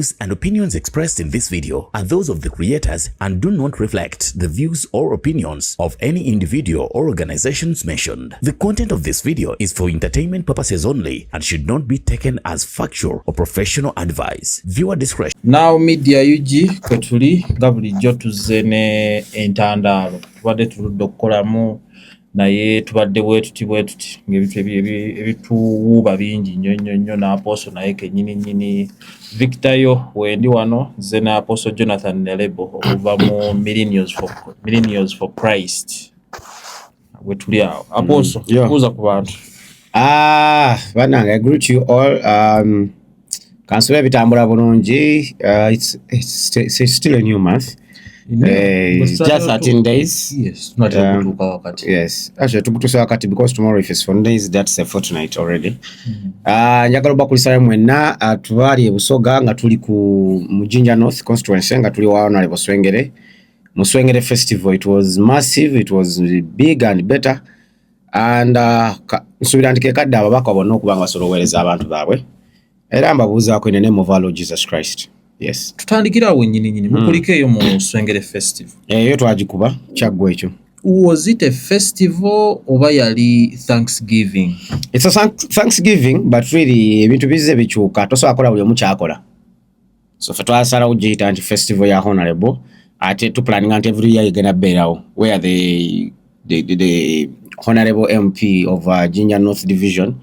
views and opinions expressed in this video are those of the creators and do not reflect the views or opinions of any individual or organizations mentioned. The content of this video is for entertainment purposes only and should not be taken as factual or professional advice. Viewer discretion. Now media yuji kwetuli gabulijjo tuzze ne entandalo tubadde tuludde okukolamu naye tubadde bwetuti ng'ebintu ebituwuuba bingi nnyo na Apostle naye kennyini Victor yo wendi wano nze na Apostle Jonathan Nelebo okuva mu Millennials for Christ we tuli awo Apostle kuuza ku bantu. Banange, I greet you all. Kansula bitambula bulungi. It's still a new month. Just 13 days. Yes, not kutuuka wakati. Yes, actually tukutuusa wakati because tomorrow if it's 4 days that's a fortnight already. Njagala bakulisala mwenna tubali ebusoga nga tuli ku Mujinja North constituency nga tuli wa Honorable Swengere festival. It was massive, it was big and better, and nsubira ndike kadde ababaka bonna okubanga basolowereza abantu baabwe era mbabuuzaako in the name of our Lord Jesus Christ. Yes. Tutandikira awo nyini mukuliko eyo mu Swengere festival. Eyo twagikuba kyaggwa ekyo. Was it a festival oba yali Thanksgiving? It's a Thanksgiving, but really ebintu bizze bikyuka tosobola kola buli omu kyakola. So fe twasalawo giyita nti festival ya Honorable ate tuplaninga nti every year igenda beerawo where the Honorable MP of Jinja North Division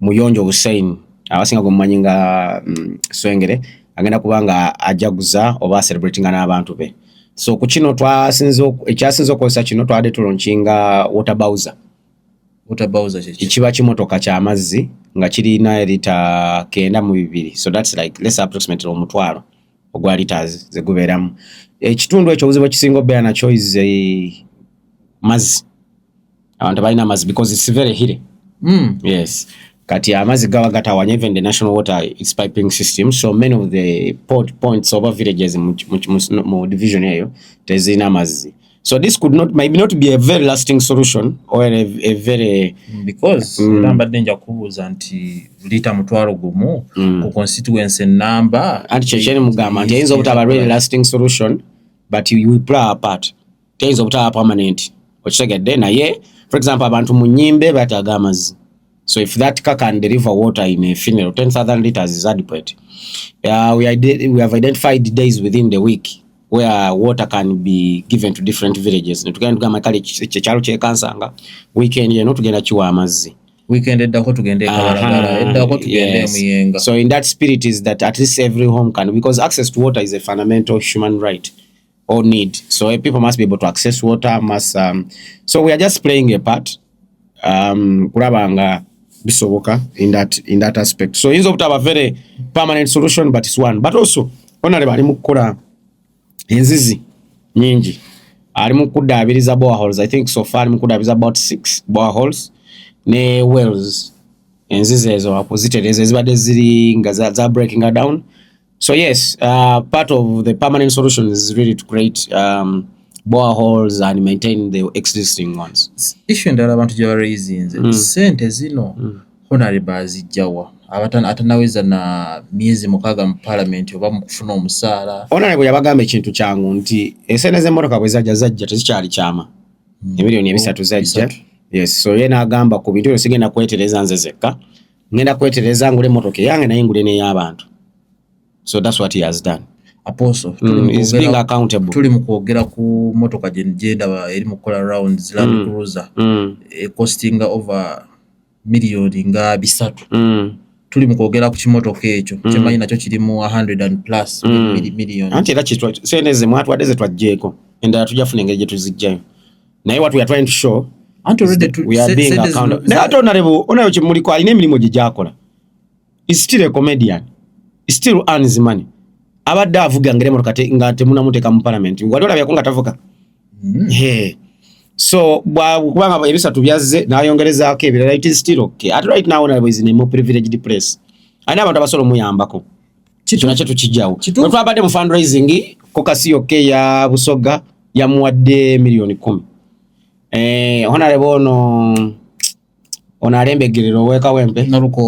Muyonjo Hussein abasinga gomumanyi nga Swengere agenda kubanga ajaguza oba celebrating n'abantu be. So ku kino ekyasinze okozesa kino twadde tulauncinga water bowser kiba kimotoka ky'amazzi nga kirina lita 9.2. So that's like less approximately omutwalo ogwa liters ze gubeeramu. Ekitundu ekyo obuzibu ekisinga obeera nakyo is mazzi. Abantu balina amazzi because it's very hidden. Yes. Kati amazzi gawa gatawanya, even the national water is piping system, so many of the points over villages mu division eyo tezina amazzi. So this maybe not be a very lasting solution or a very because mbadde nja kubuuza nti lita mutwalo gumu ku constituency number anti kyekiri mugamba nti ayinza obutaba really lasting solution but you will play a part. Teyinza obutaba permanent okitegedde naye for example abantu mu nnyimbe bataaga amazzi. So if that car can deliver water in a funeral, 10,000 liters is adequate. We have identified days within the week where water can be given to different villages. Tugenda makali kyalo kyekansanga weekend yeno tugenda kiwa amazzi. Weekend eddako tugende kabalagala eddako tugende muyenga. So in that spirit is that at least every home can, because access to water is a fundamental human right or need. So people must be able to access water. So we are just playing a part. Kurabanga bisoboka in that aspect. So inzo butaba very permanent solution but it's one. But also Honorable ali mukola enzizi nyingi. Ali mukudabiriza boreholes. I think so far mukudabiriza about 6 boreholes ne wells. Enzizi ezo opposited ezibade ziri nga za breaking her down. So yes, part of the permanent solution is really to create boreholes and maintain the existing ones. Issue ndala abantu gye raising sente zino Honorable azijjawa atanaweza na miezi mukaga mu parliament oba mu kufuna omusaala. Honorable yabagamba ekintu kyangu nti esene z'emmotoka bwe zajja tezikyali kyama emiliyoni 3 zajja. Yes, so yena agamba ku bintu sigenda kwetereza nze zekka ngenda kwetereza ngule emmotoka yange naye ngule n'ey'abantu. So that's what he has done. Apostle is being accountable. Tuli mukwogera ku motoka genda eri mukola rounds Land Cruiser costing over million nga 3. Tuli mukwogera ku kimotoka ekyo kimanyi nakyo kirimu 100 and plus million. Anti era kitwa sendeze mwatwadde ze twajjeko endala tujafuna engeri gye tuzijjayo naye what we are trying to show we are being accountable. Naye Honorable onayo kimuliko alina emirimu gye gyakola. Is still a comedian. He still earns money. Abadde avuga ngere motoka nga temunamuteeka mu parliament. Wali olabya ko nga tavuga. So kubanga ebisatu byazze n'ayongerezaako ebirala, it is still okay. At right now Honorable is in a more privileged place. Ani abantu abasobola omuyambako. Kitu nakyo tukijjawo. Bwe twabadde mu fundraising kokasi okay ya Busoga yamuwadde million 10. Honorable ono alembegerero weka wempe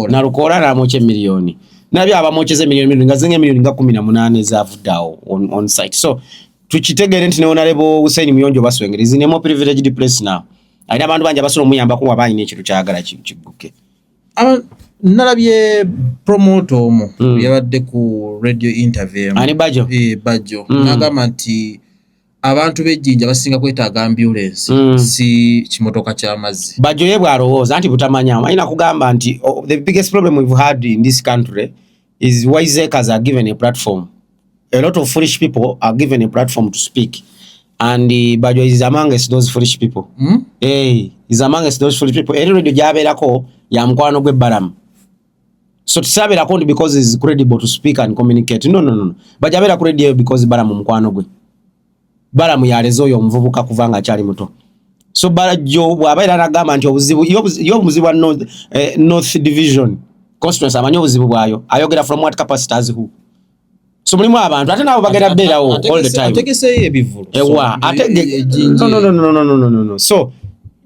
Nalukola n'amuche million. nabyo abamocheze milioni nga zinge milioni nga 18 ezavuddawo on site. So tukitegere nti ne Honorable Hussein Muyonjo baswengere is in a more privileged place now. Alina abantu banja basono muyamba ko wabanyi n'ekintu kyagala kiguke. Nalabye promote omu yabadde ku radio interview ani Bajo Bajo nagamba nti abantu b'ejjinja basinga kwetaaga ambulance si kimotoka ky'amazzi. Bajo ye bw'alowooza nti butamanya alina kugamba nti the biggest problem we've had in this country is wiseacres are given a platform. A lot of foolish people are given a platform to speak, and Bajo is amongst those foolish people. Is amongst those foolish people. Eri radio jabeerako ya mukwano gwe Balamu. So tisabeerako ndi because is credible to speak and communicate. No. Bajo abeera ku radio because Balamu mukwano gwe. Balamu yaleze oyo omuvubuka kuvanga akyali muto. So Bajo bw'abeera n'agamba nti obuzibu wa North Division constituency amanyi obuzibu bwayo ayogera from what capacity as who. So mulimu abantu ate nabo bagenda beerawo all the time. Ategese ebivulu. Ewa atege no. So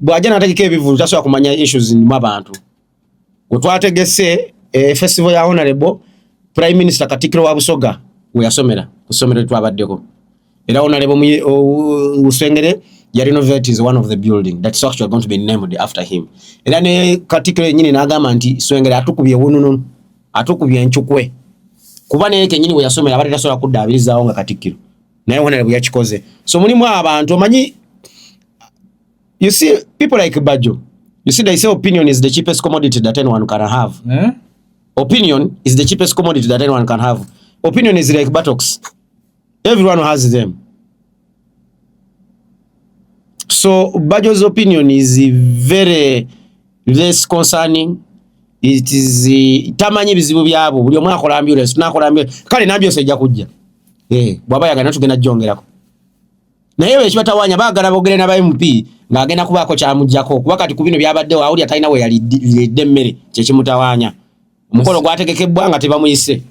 bw'ajja n'ategeka ebivulu tasobola kumanya issues mu abantu. Gwe twategese festival ya Honorable Prime Minister Katikkiro wa Busoga we yasomera kusomera twabaddeko. Era Honorable Usengere ya renovate is one of the building that's actually going to be named after him. Era ne Katikkiro nyine n'agamba nti Swengere atukubye wununu atukubye enchukwe. Kuba ne kenyini we yasomera abali tasobola kuddaabirizawo nga Katikkiro. Naye Honorable yakikoze. So mulimu abantu omanyi you see people like Bajo. You see they say opinion is the cheapest commodity that anyone can have. Opinion is the cheapest commodity that anyone can have. Opinion is like buttocks. Everyone has them. So Bajo's opinion is very less concerning. It is tamanyi bizibu byabo buli omwana akola ambulance nakola ambulance kale nabyo sejja kujja bwaba yagana tugenda jongerako naye we kibatawanya bagala bogere na ba MP ngagenda kubako kyamujjako wakati ku bino byabaddewo awuli atalina we yali emmere kye kimutawanya omukolo gwategekebwa nga tebamuyise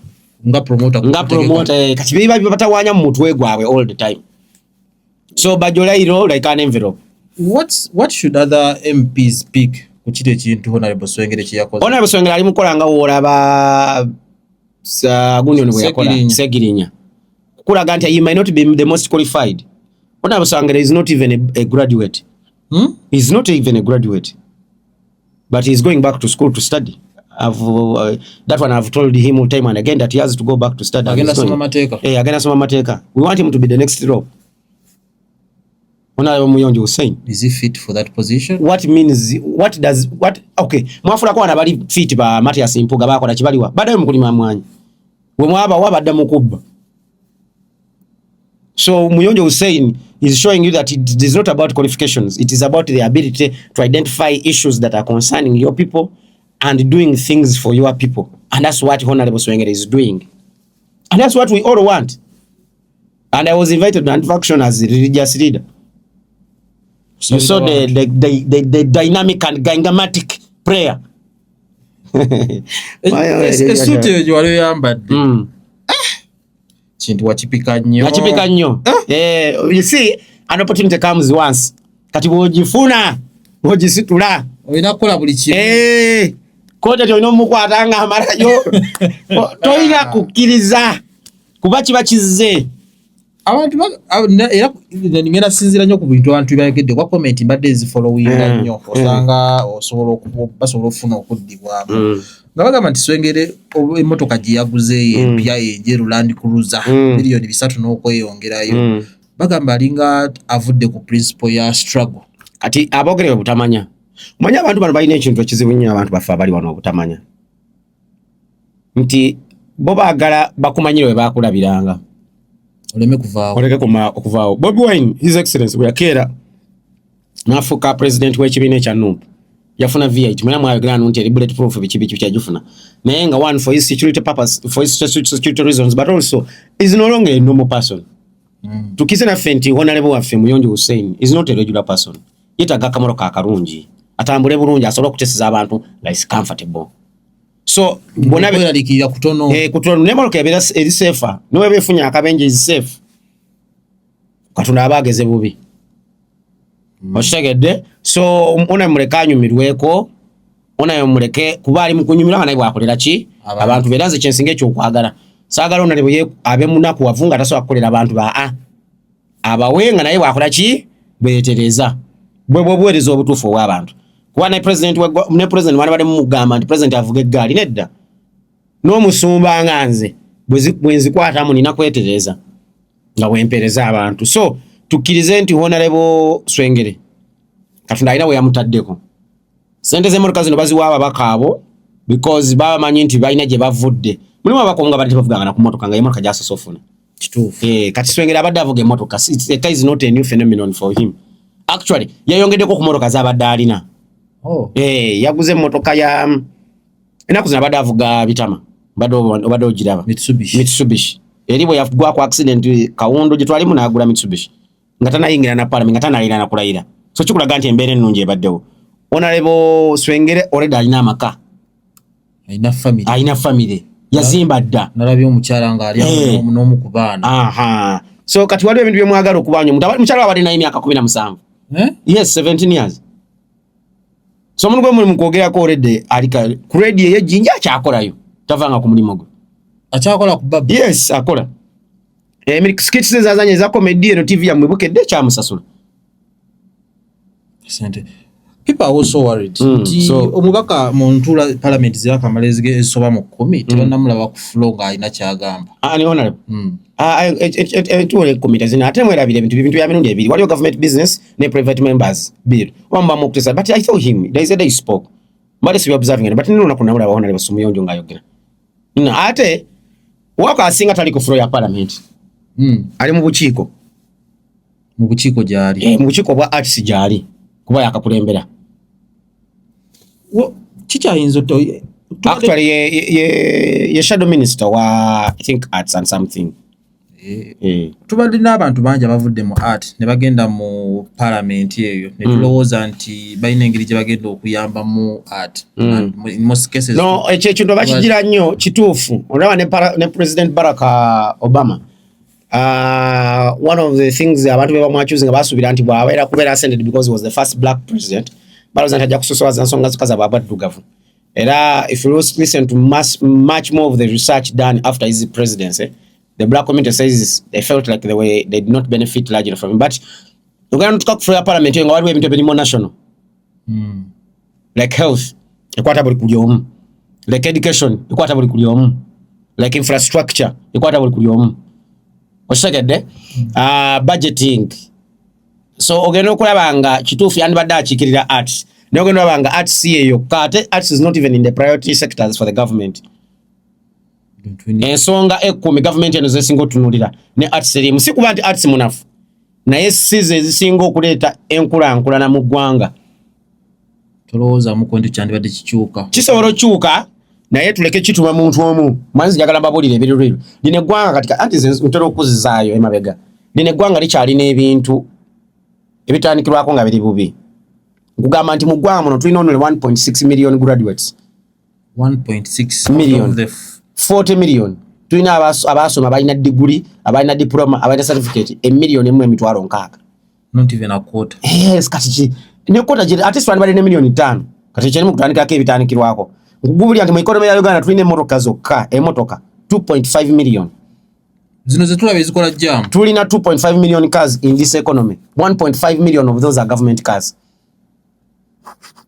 nga promoter kati biba batawanya mu mutwe gwabwe all the time. So Bajo Lairo like an envelope. What should other MPs pick kuchite ekintu Honorable Swengere kyakoze? Honorable Swengere ali mukola nga olaba Gunyon bwe yakola Segirinya kulaga nti he might not be the most qualified. Honorable Swengere is not even a graduate. He's not even a graduate, but he's going back to school to study. That one I've told him time and again that he has to go back to study. Agenda soma mateka. We want him to be the next row. Honorable Muyonjo Hussein, is he fit for that position? Okay, mwafula kwa nabali fit ba Matias Mpuga bakola kibaliwa badayo mukulima mwanyi we mwaba wabadda mukubba. So Muyonjo Hussein is showing you that it is not about qualifications, it is about the ability to identify issues that are concerning your people and doing things for your people, and that's what Honorable Swengere is doing, and that's what we all want. And I was invited to Anti-Faction as a religious leader. You saw the dynamic and gangamatic prayer. Esuti ejo wali yambadde. Kintu wachipika nnyo. You see, an opportunity comes once. Kati bw'ogifuna, bw'ogisitula. Olina kukola buli kimu. Kote tolina omukwata nga amalayo. Tolina kukkiriza. Kuba kiba kizze. Abantu era ngenda sinzira nnyo ku bintu abantu byayogedde kwa comment mbadde following nnyo osanga basobola okufuna okuddibwamu nga bagamba nti Swengere emmotoka gye yaguze empya enjeru Land Cruiser miliyoni 3 n'okweyongerayo bagamba alinga avudde ku principle ya struggle. Kati aboogere butamanya manya abantu bano balina ekintu ekizibu nnyo abantu baffe abali wano obutamanya nti bo baagala bakumanyire we baakulabiranga oleme kuvaawo. Oleke kuvaawo. Bobi Wine, His Excellency, bwe yakeera n'afuuka president w'ekibiina ekya NUP yafuna V8 mwana mwayogera nti eri bulletproof biki kyagifuna naye nga one for his security purpose, for his security reasons, but also is no longer a normal person. Tukize naffe nti Honorable waffe Muyonjo Hussein is not a regular person. Yetaaga akamoroka akarungi atambule bulungi asobola okuteseza abantu nga is comfortable. So bonabe alikira kutono nemoloka ebera eri safer nowe befunya akabenje is safe katuna abageze bubi oshegedde. So ona muleka anyumirweko ona yomuleke kuba ali mukunyumira naye bwakolera ki abantu beranze kyensinga ekyo okwagala saagala onalebo abe munaku wavunga tasobola kukolera abantu abawenga naye bwakola ki bweyetereza bwebuweereza obutuufu obw'abantu kuba ne president wani bade mumugamba nti president avuga eggaali nedda n'omusumba nga nze bwenzikwatamu nina kwetereza nga bwempereza abantu so tukkirize nti honorable Swengere Katonda alina we yamutaddeko sente z'emmotoka zino baziwa ababaka abo because baba manyi nti balina gye bavudde mulimu abako nga bali tebavuganga ku mmotoka nga emmotoka gyasosofuna kituufu kati Swengere abadde avuga emmotoka it is not a new phenomenon for him actually yayongeddeko ku mmotoka z'abadde alina yaguze emmotoka ya enaku zino abadde avuga bitama obadde ogiraba Mitsubishi eri bwe yagwa ku accident Kawundo gye twalimu n'agula Mitsubishi nga tanayingira na parliament nga tanalira na kulayira so kikulaga nti embeera ennungi ebaddewo Honorable Swengere already alina amaka alina family yazimba dda nalabye omukyala nga ali n'omu ku baana so kati waliwo ebintu byemwagala okubanya mukyala wabadde naye emyaka 17 yes 17 years so omuntu gwe mulimu kwogerako already alika ku radio ye jinja akyakolayo tavanga ku mulimu gwe akyakola ku baba yes akola skits zazanye eza comedy eno TV yamwe bukedde kyamusasula sente people are also worried so omubaka mu ntula parliament ziraka malezige esoba mu 10 tebanamulaba ku flow nga alina kyagamba ani honorable tuole komite zina ate mwerabire bintu ya mirundi ebiri waliyo government business ne private members bill wamba mu kutesa but I saw him there is a day spoke but we observing but nino nakunamula baona leba sumuyonjo ngayogera ate wako asinga tali ku flow ya parliament ali mu bukiiko gyali mu bukiiko bwa arts gyali kuba yakakulembera kikyayinza actually ye shadow minister wa I think arts and something tubadde n'abantu bangi abavudde mu art ne bagenda mu parliament eyo ne tulowooza nti balina engeri gye bagenda okuyamba mu art most cases no ekyo ndo bakigira nnyo kituufu olaba ne president Barack Obama one of the things abantu be bamwachuzi nga basuubira nti bw'abeera kubeera ascended because he was the first black president balowooza nti ajja kusosowaza ensonga zokka za bwaddugavu era if you listen to much more of the research done after his presidency the black community says they felt like they did not benefit largely from him but uganda tuka kufuna parliament nga waliwo ebintu ebirimu national like health ekwata buli kuli omu like education ekwata buli kuli omu like infrastructure ekwata buli kuli omu osegedde budgeting so ogenda okulaba nga kituufu yandibadde akiikirira arts naye ogenda olaba nga arts yeyo kate arts is not even in the priority sectors for the government ensonga ekkumi gavumenti eno zesinga otunulira ne arts erimu si kuba nti arts munafu naye size ezisinga okuleeta enkulankulana mu ggwanga tolowoozamuko nti kyandibadde kikyuka kisobola okyuka naye tuleke kituma muntu omu mwanzi njagala mbabulire ebirirwiro lino eggwanga katika anti ntera okuzizaayo emabega lino eggwanga likyalina ebintu ebitandikirwako nga biri bubi nkugamba nti mu ggwanga muno tulina only 1.6 million graduates 1.6 million 40 million tulina abasoma balina degree abalina diploma abalina certificate emillion emu emitwalo nkaaga not even a quarter yes kati ne quarter jiri at least bali ne million 5 kati kyalimu kutandikako ebitandikirwako ngubuli anti mu economy ya Uganda tulina emmotoka zokka emmotoka 2.5 million zino zetulaba ezikola jam tulina 2.5 million cars in this economy 1.5 million of those are government cars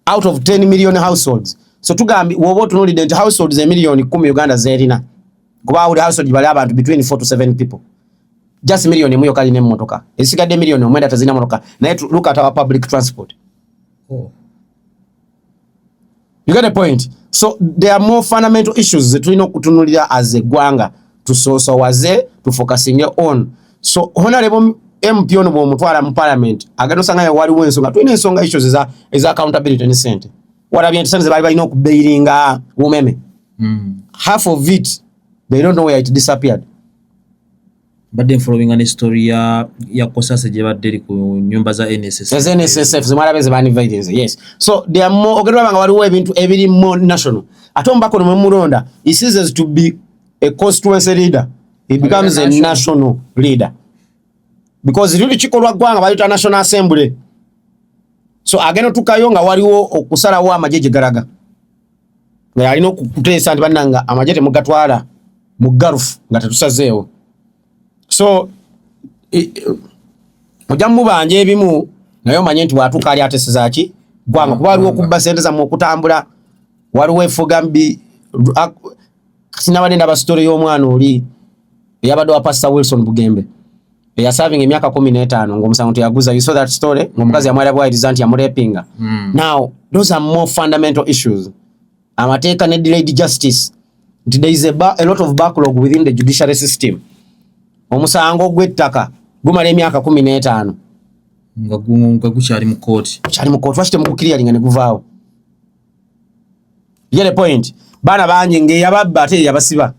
out of 10 million households so tugambi wobo tunulide nti households million 10 Uganda zerina kuba uli household bali abantu between 4 to 7 people just million emu yokali ne mmotoka esigadde million omwenda tazina mmotoka naye look at our public transport you get the point so there are more fundamental issues that tulina okutunulira as a gwanga tusosowaze tufocusing on so honorable MP ono bw'omutwala mu parliament agenda osanga waliwo ensonga tulina ensonga issues eza accountability ne sente walabyenti sente bali balina okubeiringa umeme half of it they don't know where it disappeared but then following an story ya kosase je badde ku nyumba za NSSF zimara bani violence yes so there are more ogenda banga waliwo ebintu ebiri more national atombako no mulonda he ceases to be a constituency leader he becomes a national leader because really chikolwa gwanga bayita national assembly so ageno tukayonga waliwo okusala wa majeje garaga nga alina okuteesa nti bannanga amagye temugatwala mu garufu nga tetusazeewo. So ojja mubanja ebimu naye omanye nti bwatuuka ali ateseza ki gwanga kuba waliwo okubba sente zammwe okutambula, waliwo efugambi. Sinabadde ndaba story y'omwana oli eyabadde wa Pastor Wilson Bugembe eyasavinga emyaka 15 ng'omusango teyaguza. You saw that story ng'omukazi yamwera bwayiriza nti yamurepinga. Now those are more fundamental issues. Amateeka ne delayed justice, there is a lot of backlog within the judiciary system. Omusango gw'ettaka gumala emyaka 15 nga gukyali mu court. Kyali mu court lwaki temugukiriyalinga ne guvaawo? You get the point? Baana bangi ng'eyababba ate yabasiba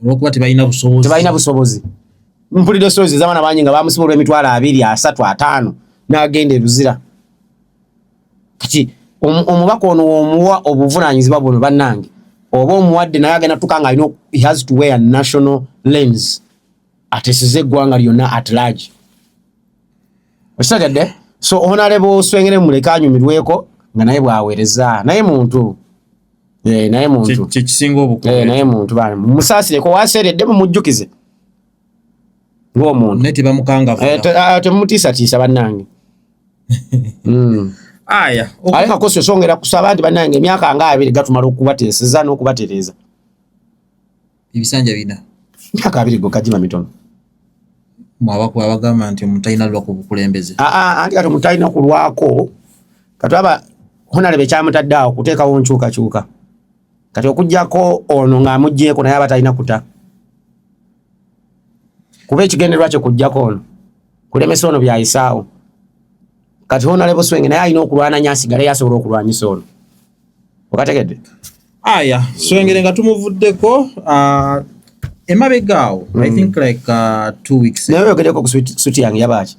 olw'okuba tebalina busobozi. Mpulidde stories ez'abaana bangi nga bamusiba olw'emitwalo 2, 3, 5 n'agenda ebuzira. Kati omubaka ono omuwa obuvunaanyizibwa buno bannange oba omuwadde naye agenda tuka nga alina he has to wear national lens ateseze eggwanga lyonna at large. Okitegedde? So honorable Swengere muleka anyumirweko nga naye bwaweereza naye muntu naye muntu kyekisinga obukulu naye muntu bana musaasireko waseeredde mumujjukize ng'omuntu naye tebamukangavu temutiisatiisa bannange. Aya aleka kosi osongera kusaba nti bannange emyaka nga 2 gatumala okubateeseza n'okubatereeza. Ebisanja bina emyaka 2 gokajima mitono mwabakuba bagamba nti omutalina lwa ku bukulembeze. Anti kati omutalina kulwako kati aba honalebe kyamutaddeawo kuteekawo nkyukakyuka kati okuggyako ono ng'amuggyeko naye aba talina kuta kuba ekigendererwa kye kuggyako ono kulemesa ono byayisaawo. Kati honalebe Swenge naye alina okulwananya asigale yasobola okulwanyisa ono. Okategedde? Aya Swengere nga tumuvuddeko emabegaawo I think like 2 weeks naye oyogereko ku suti yange yabaaki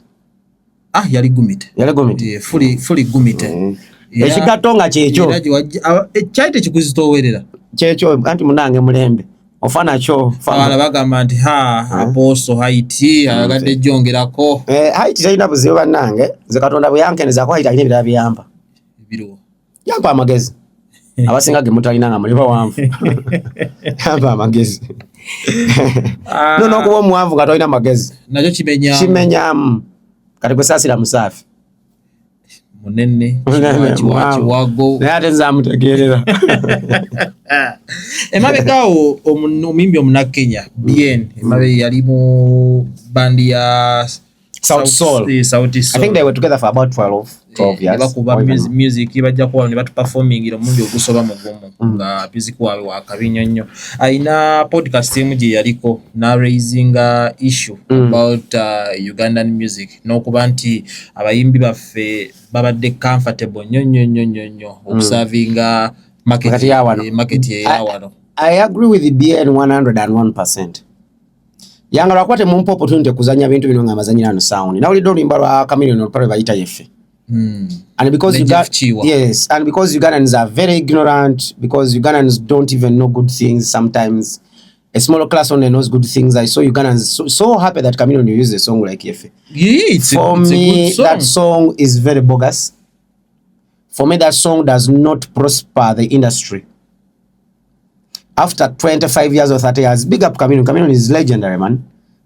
yali gumite fully gumite ekigatto nga kyekyo kyali tekikuzitoowerera kyekyo anti munange mulembe ofa nakyo abala bagamba nti aposo haiti ayagadde jjongerako haiti talina buzibu bannange nze Katonda bwe yankenezako haiti alina ebirala byampa yampa amagezi abasinga ge mutalina nga muli bawanvu yampa amagezi n'okuba omuwanvu nga tolina magezi nakyo kimenyamu kati gwe saasira musaafi munene kiwago naye ate nze amutegeerera. Emabegaawo omuyimbi omunakenya Bien emabe yali mu bandi ya South Soul. I think they were together for about 12 years. Bakuba music bajja kuba ne batu performing omundi ogusoba mugumu nga music waabwe wakabinnyo nnyo. Ayina podcast emu gye yaliko na raising issue about Ugandan music n'okuba nti abayimbi baffe babadde comfortable nnyo okusavinga market eyawano. I agree with the BN 101%. Yanga lwakuba temumpa opportunity kuzanya bintu bino nga mazanyira no sound. Nawulidde oluyimba lwa Chameleone olupale bayita yeffe. And because and because Ugandans are very ignorant, because Ugandans don't even know good things sometimes. A smaller class only knows good things. I saw Ugandans so happy that Chameleone used a song like Yefe. For me, that song is very bogus. For me, that song does not prosper the industry. After 25 years or 30 years, big up Chameleone. Chameleone is legendary, man.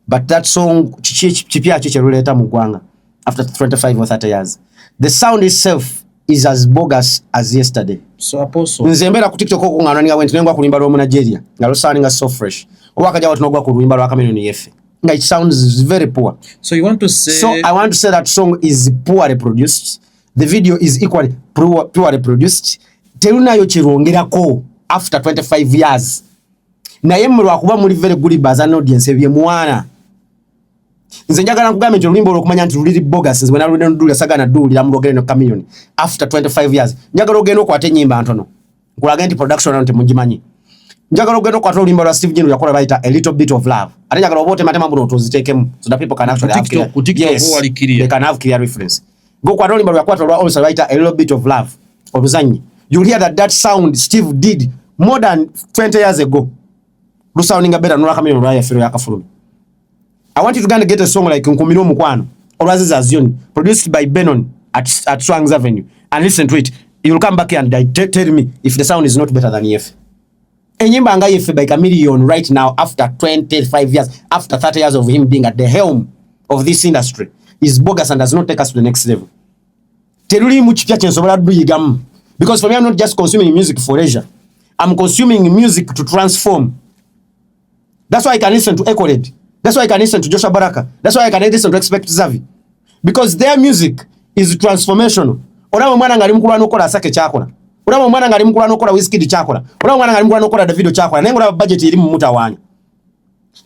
But that song, chipia chicheruleta mugwanga. After 25 or 30 years, the sound itself is as bogus as yesterday. So apostle. Nzembera ku TikTok ko ngana went nengwa kulimba lwo mu Nigeria. Ngalo sounding so fresh. Obakaja watu nogwa ku luimba lwa Chameleone yefe. Nga it sounds very poor. So you want to say? So I want to say that song is poorly produced. The video is equally poorly produced. Terunayo chirongerako after 25 years. Naye mulwa kuba muri very good buzz and audience ebye mwana. Nze njagala nkugamba nti oluyimba olwokumanya nti luli bogus nze bwe naludde nduli asagana dulira mulogere no Chameleone after 25 years. Njagala ogenda okwata ennyimba ntono. Nkulaga nti production nti mugimanyi. Njagala ogenda okwata oluyimba lwa Steve Jenu yakola bayita A Little Bit of Love. Ate njagala obote matema buno tuziteekemu so that people can actually have they can have clear reference. Go kwata oluyimba lwa kwata lwa also bayita A Little Bit of Love. Oluzanyi. You'll hear that sound Steve did more than 20 years ago. Sounding better no Chameleone lwa yafiro yakafulumi. I want you to get a song like Nkumiro Mukwano or Aziz Azion, produced by Benon at Swangs Avenue, and listen to it. You will come back here and tell me if the sound is not better than EF. Enyimba anga EF by Chameleon right now, after 25 years, after 30 years of him being at the helm of this industry, is bogus and does not take us to the next level. Teruli muchipya chensobola duyigam. Because for me, I'm not just consuming music for leisure. I'm consuming music to transform. That's why I can listen to Ecoled. That's why I can listen to Joshua Baraka. That's why I can listen to Expect Zavi. Because their music is transformational. Olaba mwana ngali mukulu nokola Asake chakola. Olaba mwana ngali mukulu nokola Wizkid chakola. Olaba mwana ngali mukulu nokola Davido chakola. Nengo la budget iri mu mutawanya.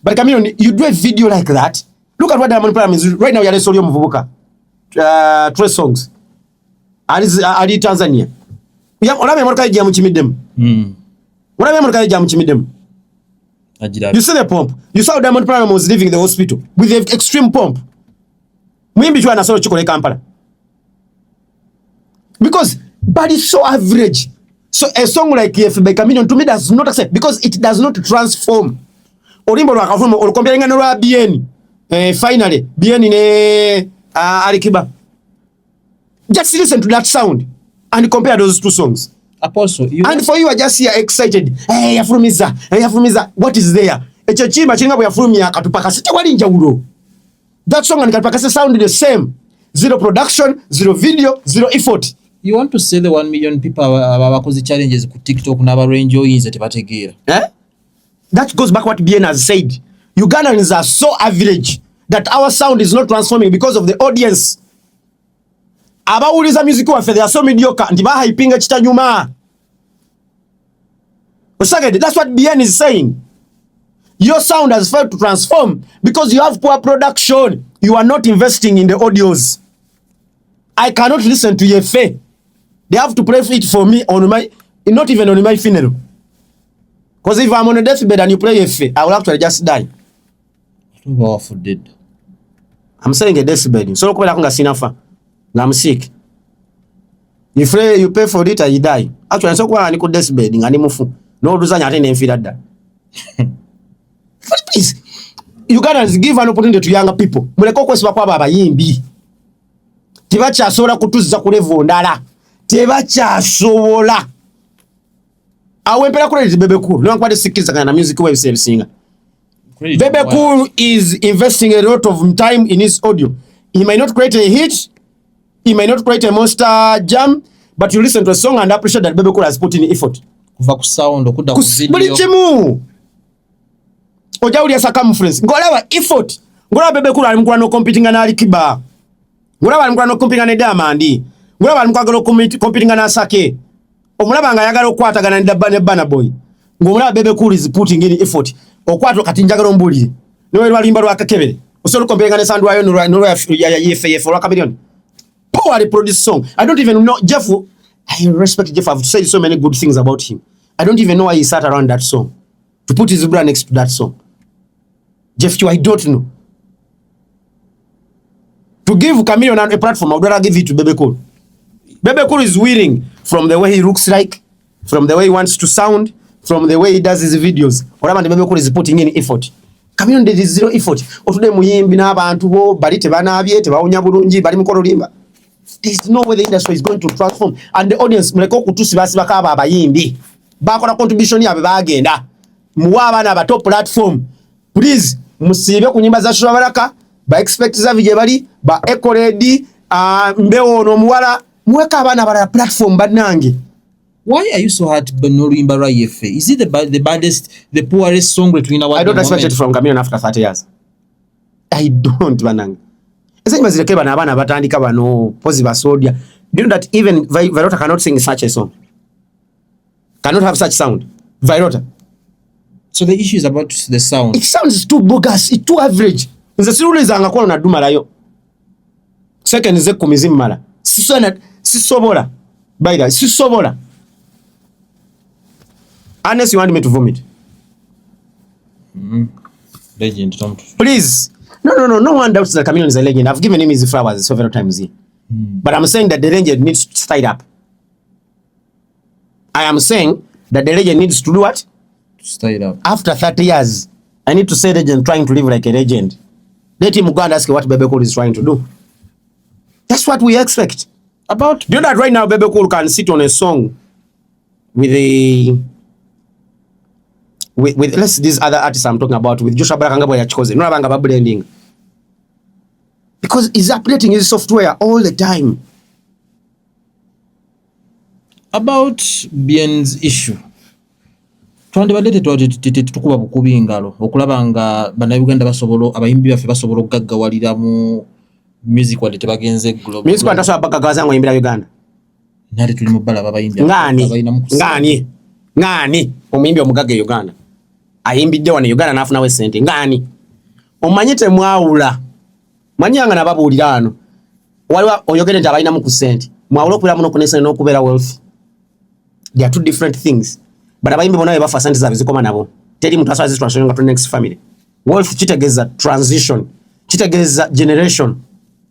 But Chameleon, you do a video like that. Look at what Diamond Platnumz is right now. Yale Solio Muvubuka. 3 songs. Ali Tanzania. Olaba mwana kaija mu chimidem. Olaba mwana kaija mu chimidem. You see the pomp. You saw Diamond Platnumz was leaving the hospital with the extreme pomp. Mwimbi chwa na solo chukole Kampala. Because but it's so average. So a song like EF by Chameleon to me does not accept because it does not transform. Olimbo lwa kafumo olukombera ngano lwa BN. Finally BN ne Alikiba. Just listen to that sound and compare those 2 songs. Apostle, and for you are just here excited. Hey, yafumiza. What is there? Echo chimba chinga bwe yafumya akatupaka site wali njawulo. That song and katupaka sound the same. 0 production, 0 video, 0 effort. You want to say the 1 million people abakoze challenges ku TikTok n'aba range oyinza tebategeera. That goes back what BN has said. Ugandans are so average that our sound is not transforming because of the audience. Abawuliza music waffe, they are so mediocre nti bahypinga kitanyuma. Osagede, that's what BN is saying. Your sound has failed to transform because you have poor production. You are not investing in the audios. I cannot listen to Yefe. They have to play it for me on my, not even on my funeral. Because if I'm on a deathbed and you play Yefe, I will actually just die. Awful dead. I'm saying a deathbed. So kwa kunga sinafa. I'm sick. If you pay for it, I die. Actually, so kwa niko deathbed ngani mufu. No duzanya ate nemfira da. But please, you guys give an opportunity to younger people. Muleko kwesiba kwa baba yimbi. Tebakyasobola kutuza ku level ndala. Tebakyasobola. Awempera credit Bebe Cool. No nkwade sikiriza kana music website singer. Bebe Cool is investing a lot of time in his audio. He might not create a hit. He might not create a monster jam. But you listen to a song and appreciate that Bebe Cool has put in effort. Kuva ku sound okuda ku video. Buli kimu. Ojawuli asa conference. Ngolawa effort. Ngolawa Bebe Cool alimukula no competing na Alikiba. Ngolawa alimukula no competing na Diamond. Ngolawa alimukula competing na Asake. Omulaba nga yagala okwatagana ne Bana Boy. Ngomulaba Bebe Cool is putting in effort. Okwato kati njagala mbulire. Niwe lwalimba lwa kakebere. Osolo competing na Sandu ayo no ya EFF lwa Chameleon. Power produce song. I don't even know Jeff. I respect Jeff. I've said so many good things about him. I don't even know why he sat around that song to put his brand next to that song. Jeff, I don't know. To give Chameleon a platform, I would rather give it to Bebe Cool. Bebe Cool is willing from the way he looks like, from the way he wants to sound, from the way he does his videos. Whatever Bebe Cool is putting in effort. Chameleon did 0 effort. Otude muyimbi n'abantu bo bali tebanabye tebawunya bulungi bali mukolo limba. There's no way the industry is going to transform. And the audience, muleko kutusi basibaka aba abayimbi. Bakola contribution yabe bagenda. Muwa abana aba top platform. Please, musibe ku nyimba za Shura Baraka, ba Expect Zavi gye bali, ba Eddy, Mbewo no muwala, muweka abana bala platform banange. Why are you so hard Banolimba Rayefe? Is it the baddest, the poorest song between our? I don't expect it from Chameleon after 30 years. I don't banange. Esenyi bazireke bana abana batandika bano pozi basodia. Do you know that even Virota cannot sing such a song? Cannot have such sound. Virota. So the issue is about the sound. It sounds too bogus. It's too average. Nze siruliza ngakola na dumalayo. Second is kumizimala. Sisobola. Baida, sisobola. Unless you want me to vomit. Legend, don't. Please. No one doubts that Chameleon is a legend. I've given him his flowers several times here. But I'm saying that the legend needs to stay up. I am saying that the legend needs to do what? Stay up. After 30 years, I need to say legend trying to live like a legend. Let him go and ask what Bebe Cool is trying to do. That's what we expect. About do you know that right now Bebe Cool can sit on a song with let's these other artists I'm talking about with Joshua Baraka ngabo yachikoze no abanga blending because he's updating his software all the time. About Bien's issue. Twandibadde tukuba bukubi ngalo okulaba nga bannayuganda basobolo abayimbi baffe basobola okugaggawalira mu music wadde tebagenze global. Music atasobola bagaggawaza ngo yimbira Uganda. Nali tuli mu bbala babayimbi. Ngani omuyimbi omugagga e Uganda. Ayimbidde wano Uganda n'afunawo ssente. Ngani. Omanyi temwawula. Manyanga nababuulira ano. Waliwo oyogere nti abalinamu ku ssente. Mwawula okubeera muno kunesene n'okubeera wealth. They are two different things. But abayimbi bonna bafa sente zaabwe zikoma nabo. Teri muntu asobola zitransition nga to next family. Wealth kitegeeza transition. Kitegeeza generation.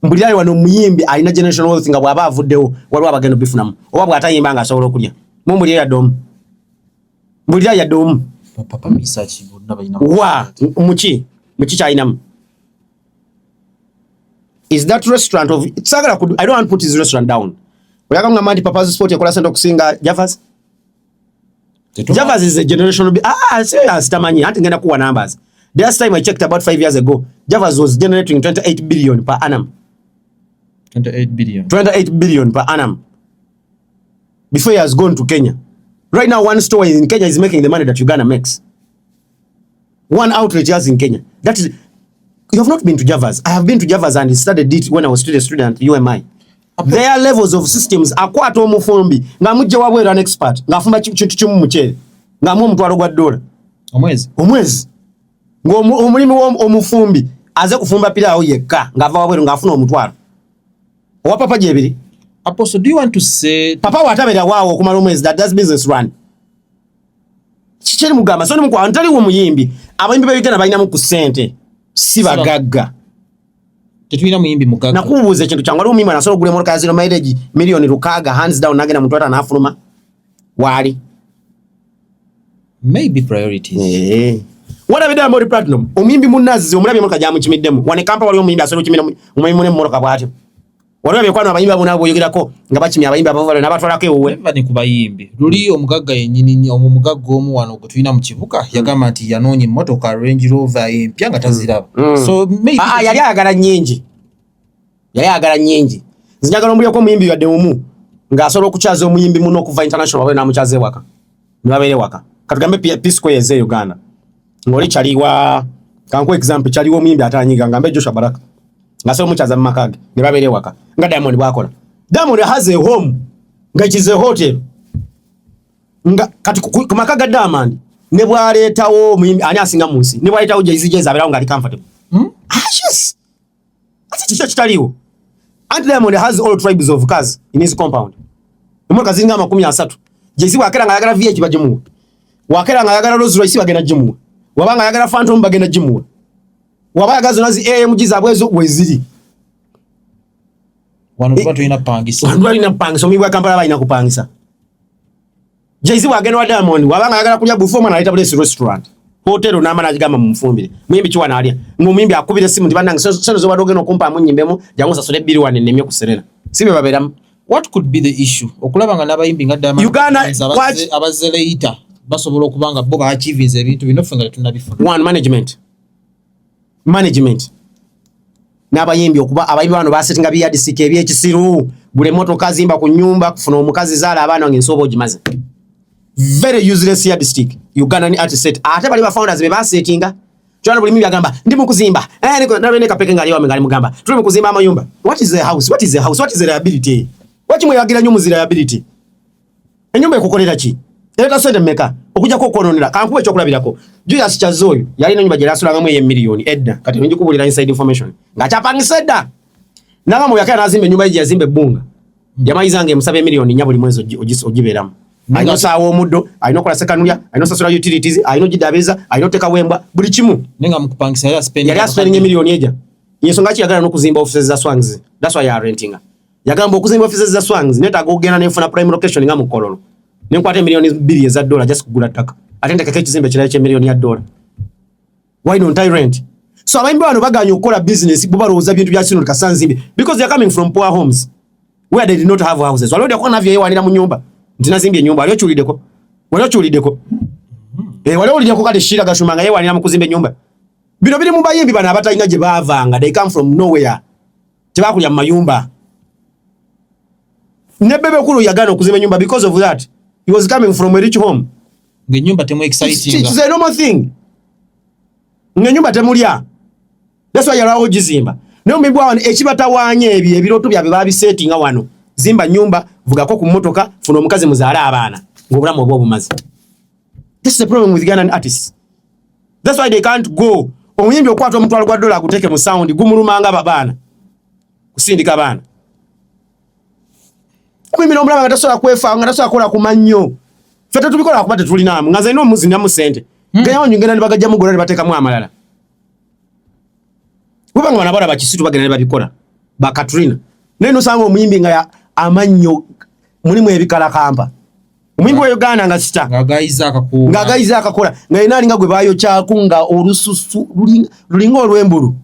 Mbulirayo wano muyimbi alina generation wealth nga bw'aba avuddewo waliwo abagenda bifunamu. Oba bw'atayimba nga asobola okulya. Mumbulira yadde mbulira yadde omu. Papa research bonna balina. Wa muki kyayinamu. Is that restaurant of Sagala could I don't want to put his restaurant down. Oyaga ngamba nti Papa's Sport yakola sente okusinga Javas. Javas is a generational serious tamanyi anti ngenda kuwa numbers. The last time I checked about 5 years ago, Javas was generating 28 billion per annum. 28 billion. 28 billion per annum. Before he has gone to Kenya. Right now one store in Kenya is making the money that Uganda makes. One outlet he has in Kenya. That is you have not been to Javas. I have been to Javas and studied it when I was still a student at UMI. There are levels of systems. Akwata omufumbi nga mujja wabwera an expert nga afumba kintu kimu mukyere nga mu omutwalo gwa $1 omwezi ng'omulimu omufumbi aze kufumba piraawo yekka ng'ava wabweru ng'afuna omutwalo owa papa gyebiri. Apostle, do you want to say papa watabeera waawo okumala omwezi that does business run kikyeri mugamba so nimukwa ntaliwo omuyimbi abayimbi b'Uganda balinamu ku ssente si bagagga. Tetulina muyimbi mugagga. Nakubuuza ekintu kyangu waliwo omuyimbi anasobola okugula emmotoka ya zero mileage million 600 hands down n'agenda muntu ata n'afuluma waali. Maybe priorities. What have you done about the platinum? Omuyimbi munnazi omulabye emmotoka gyamukimiddemu wane Kampala waliwo omuyimbi asobola okukimira omuyimbi n'emmotoka bw'atyo. Waliwo ebikwano abayimbi abo nabo boyogerako nga bakimya abayimbi abavale n'abatwalako ewuwe. Eva ne ku bayimbi luli omugagga yennyini omugagga omu wano gwe tulina mu kibuga yagamba nti yanoonya emmotoka Range Rover empya nga taziraba. So maybe yali ayagala nnyingi. Nze njagala omulyako omuyimbi yadde omu ng'asobola okukyaza omuyimbi muno okuva international wabe n'amukyaza ewaka ne babeera ewaka. Katugambe P Square eze Uganda ng'oli kyaliwa kanku example kyaliwo omuyimbi atanyiga ngambe Joshua Baraka ng'asobola omukyaza mu maka ge ne babeera ewaka nga Diamond bw'akola. Diamond has a home nga it is a hotel nga kati ku maka ga Diamond ne bw'aleetawo omuyimbi ani asinga mu nsi ne bw'aleetawo Jay-Z abeerawo ng'ali comfortable. Yes. Ati kyo kitaliwo. And Diamond has all tribes of cars in his compound. Emotoka ziringa 30. Jay-Z wakera nga ayagala VH bagimuwa. Wakera nga ayagala Rolls Royce bagenda gimuwa. Wabanga ayagala Phantom bagenda gimuwa. Wabanga ayagala zonazi AMG zabwezo weziri. Wano tulina pangisa. Wano tulina pangisa. Omuyimbi wa Kampala balina kupangisa. Jay-Z wagenda wa Diamond wabanga ayagala kulya bufoma na aleta place restaurant. Hotel n'amana agamba mu mfumbire. Muyimbi kiwana alya. Ng'omuyimbi akubira simu ndibanda seno zo badogeno okumpa amunyimbemu jangu sasule biri wane nemye kuserera. Sibe baberamu. What could be the issue? Okulaba nga n'abayimbi nga Diamond Uganda abazeleita basobola okubanga bo baachivinze ebintu bino fenga tunabifuna. One management. N'abayimbi okuba abayimbi bano basetinga byadisike ebyekisiru bule motoka zimba ku nyumba kufuna omukazi zaala abaana ng'ensobo ogimaze. Very useless yardstick. Uganda artist set. Ate bali ba founders be basetinga. Chwana buli mimi agamba ndi mu kuzimba. Niko nabene kapeke ngali wa ngali mugamba. Tuli mu kuzimba amayumba. What is a house? What is the liability? Wachi mwe yagira nyo muzira liability. Enyumba ekokolera ki? Eta sente meka. Okuja ko kononera. Kankuwe chokulabirako. Julius Chazoyo yali na nyumba jerasula ngamwe ye million Edda. Kati nje kubulira inside information. Ngachapangisa Edda. Nanga mu yakana azimbe nyumba iji azimbe bunga. Yamaizange musabe million nyabuli mwezi ogiberamu. Aino sawo omuddo, aino kola sekanuya, aino sasula utilities, aino jidabeza, aino teka wemba, buli kimu. Nenga mukupangisa ya spending million eja. Yensonga ki yagala nokuzimba offices za Swangs. That's why you are renting. Yagamba okuzimba offices za Swangs, neta gogena nefuna prime location nga mu Kololo. Nenkwate million $2 za dollar just kugula taka. Atende keke kizimbe kira $1 million. Why don't I rent? So abayimbi bano baganya okola business buba roza bintu bya sino kasanzimbe because they are coming from poor homes. where they did not have houses. Walodi akona navyo yewanira mu nyumba. Ntina zimbye nyumba alio chulideko. Walio chulideko. Walio ulideko kati shira gashumanga yewanira mu kuzimbe nyumba. Bino bili mu bayimbi bana abatalina gye bavanga. They come from nowhere. Tebakulya mu mayumba. Ne bebe kulu yagana okuzimba nyumba because of that. He was coming from a rich home. Nge nyumba temu exciting. It's a normal thing. Nge nyumba temulya. That's why yalawo gizimba. Ne mbibwa wano ekibatawaanye ebiroto byabe babisettinga wano. Zimba nyumba, vugako ku mmotoka, funa omukazi muzaala abaana. Ng'obulamu obwo bumaze. This is the problem with Ghanaian artists. That's why they can't go. Omuyimbi okwata omutwalo gwa $1 akuteke mu sound gumulumanga babaana. Kusindika baana. Omuyimbi n'omulaba nga tasobola kwefanga, tasobola kukola ku mannyo. Ffe tetubikola kuba tetulinamu. Nga nze n'omuzinamu ssente. Ganya ngenda ne bagajja mugula ne bateekamu amalala. Kubanga bana bala bakisitu bagenda ne babikola. Ba Katrina. Naye nosanga omuyimbi nga amannyo mulimu ebikala kampa. Omuyimbi wa Uganda nga sita. Ngagayiza akakola. Nga inaali nga gwe bayo kyakunga olususu lulinga olw'embulu.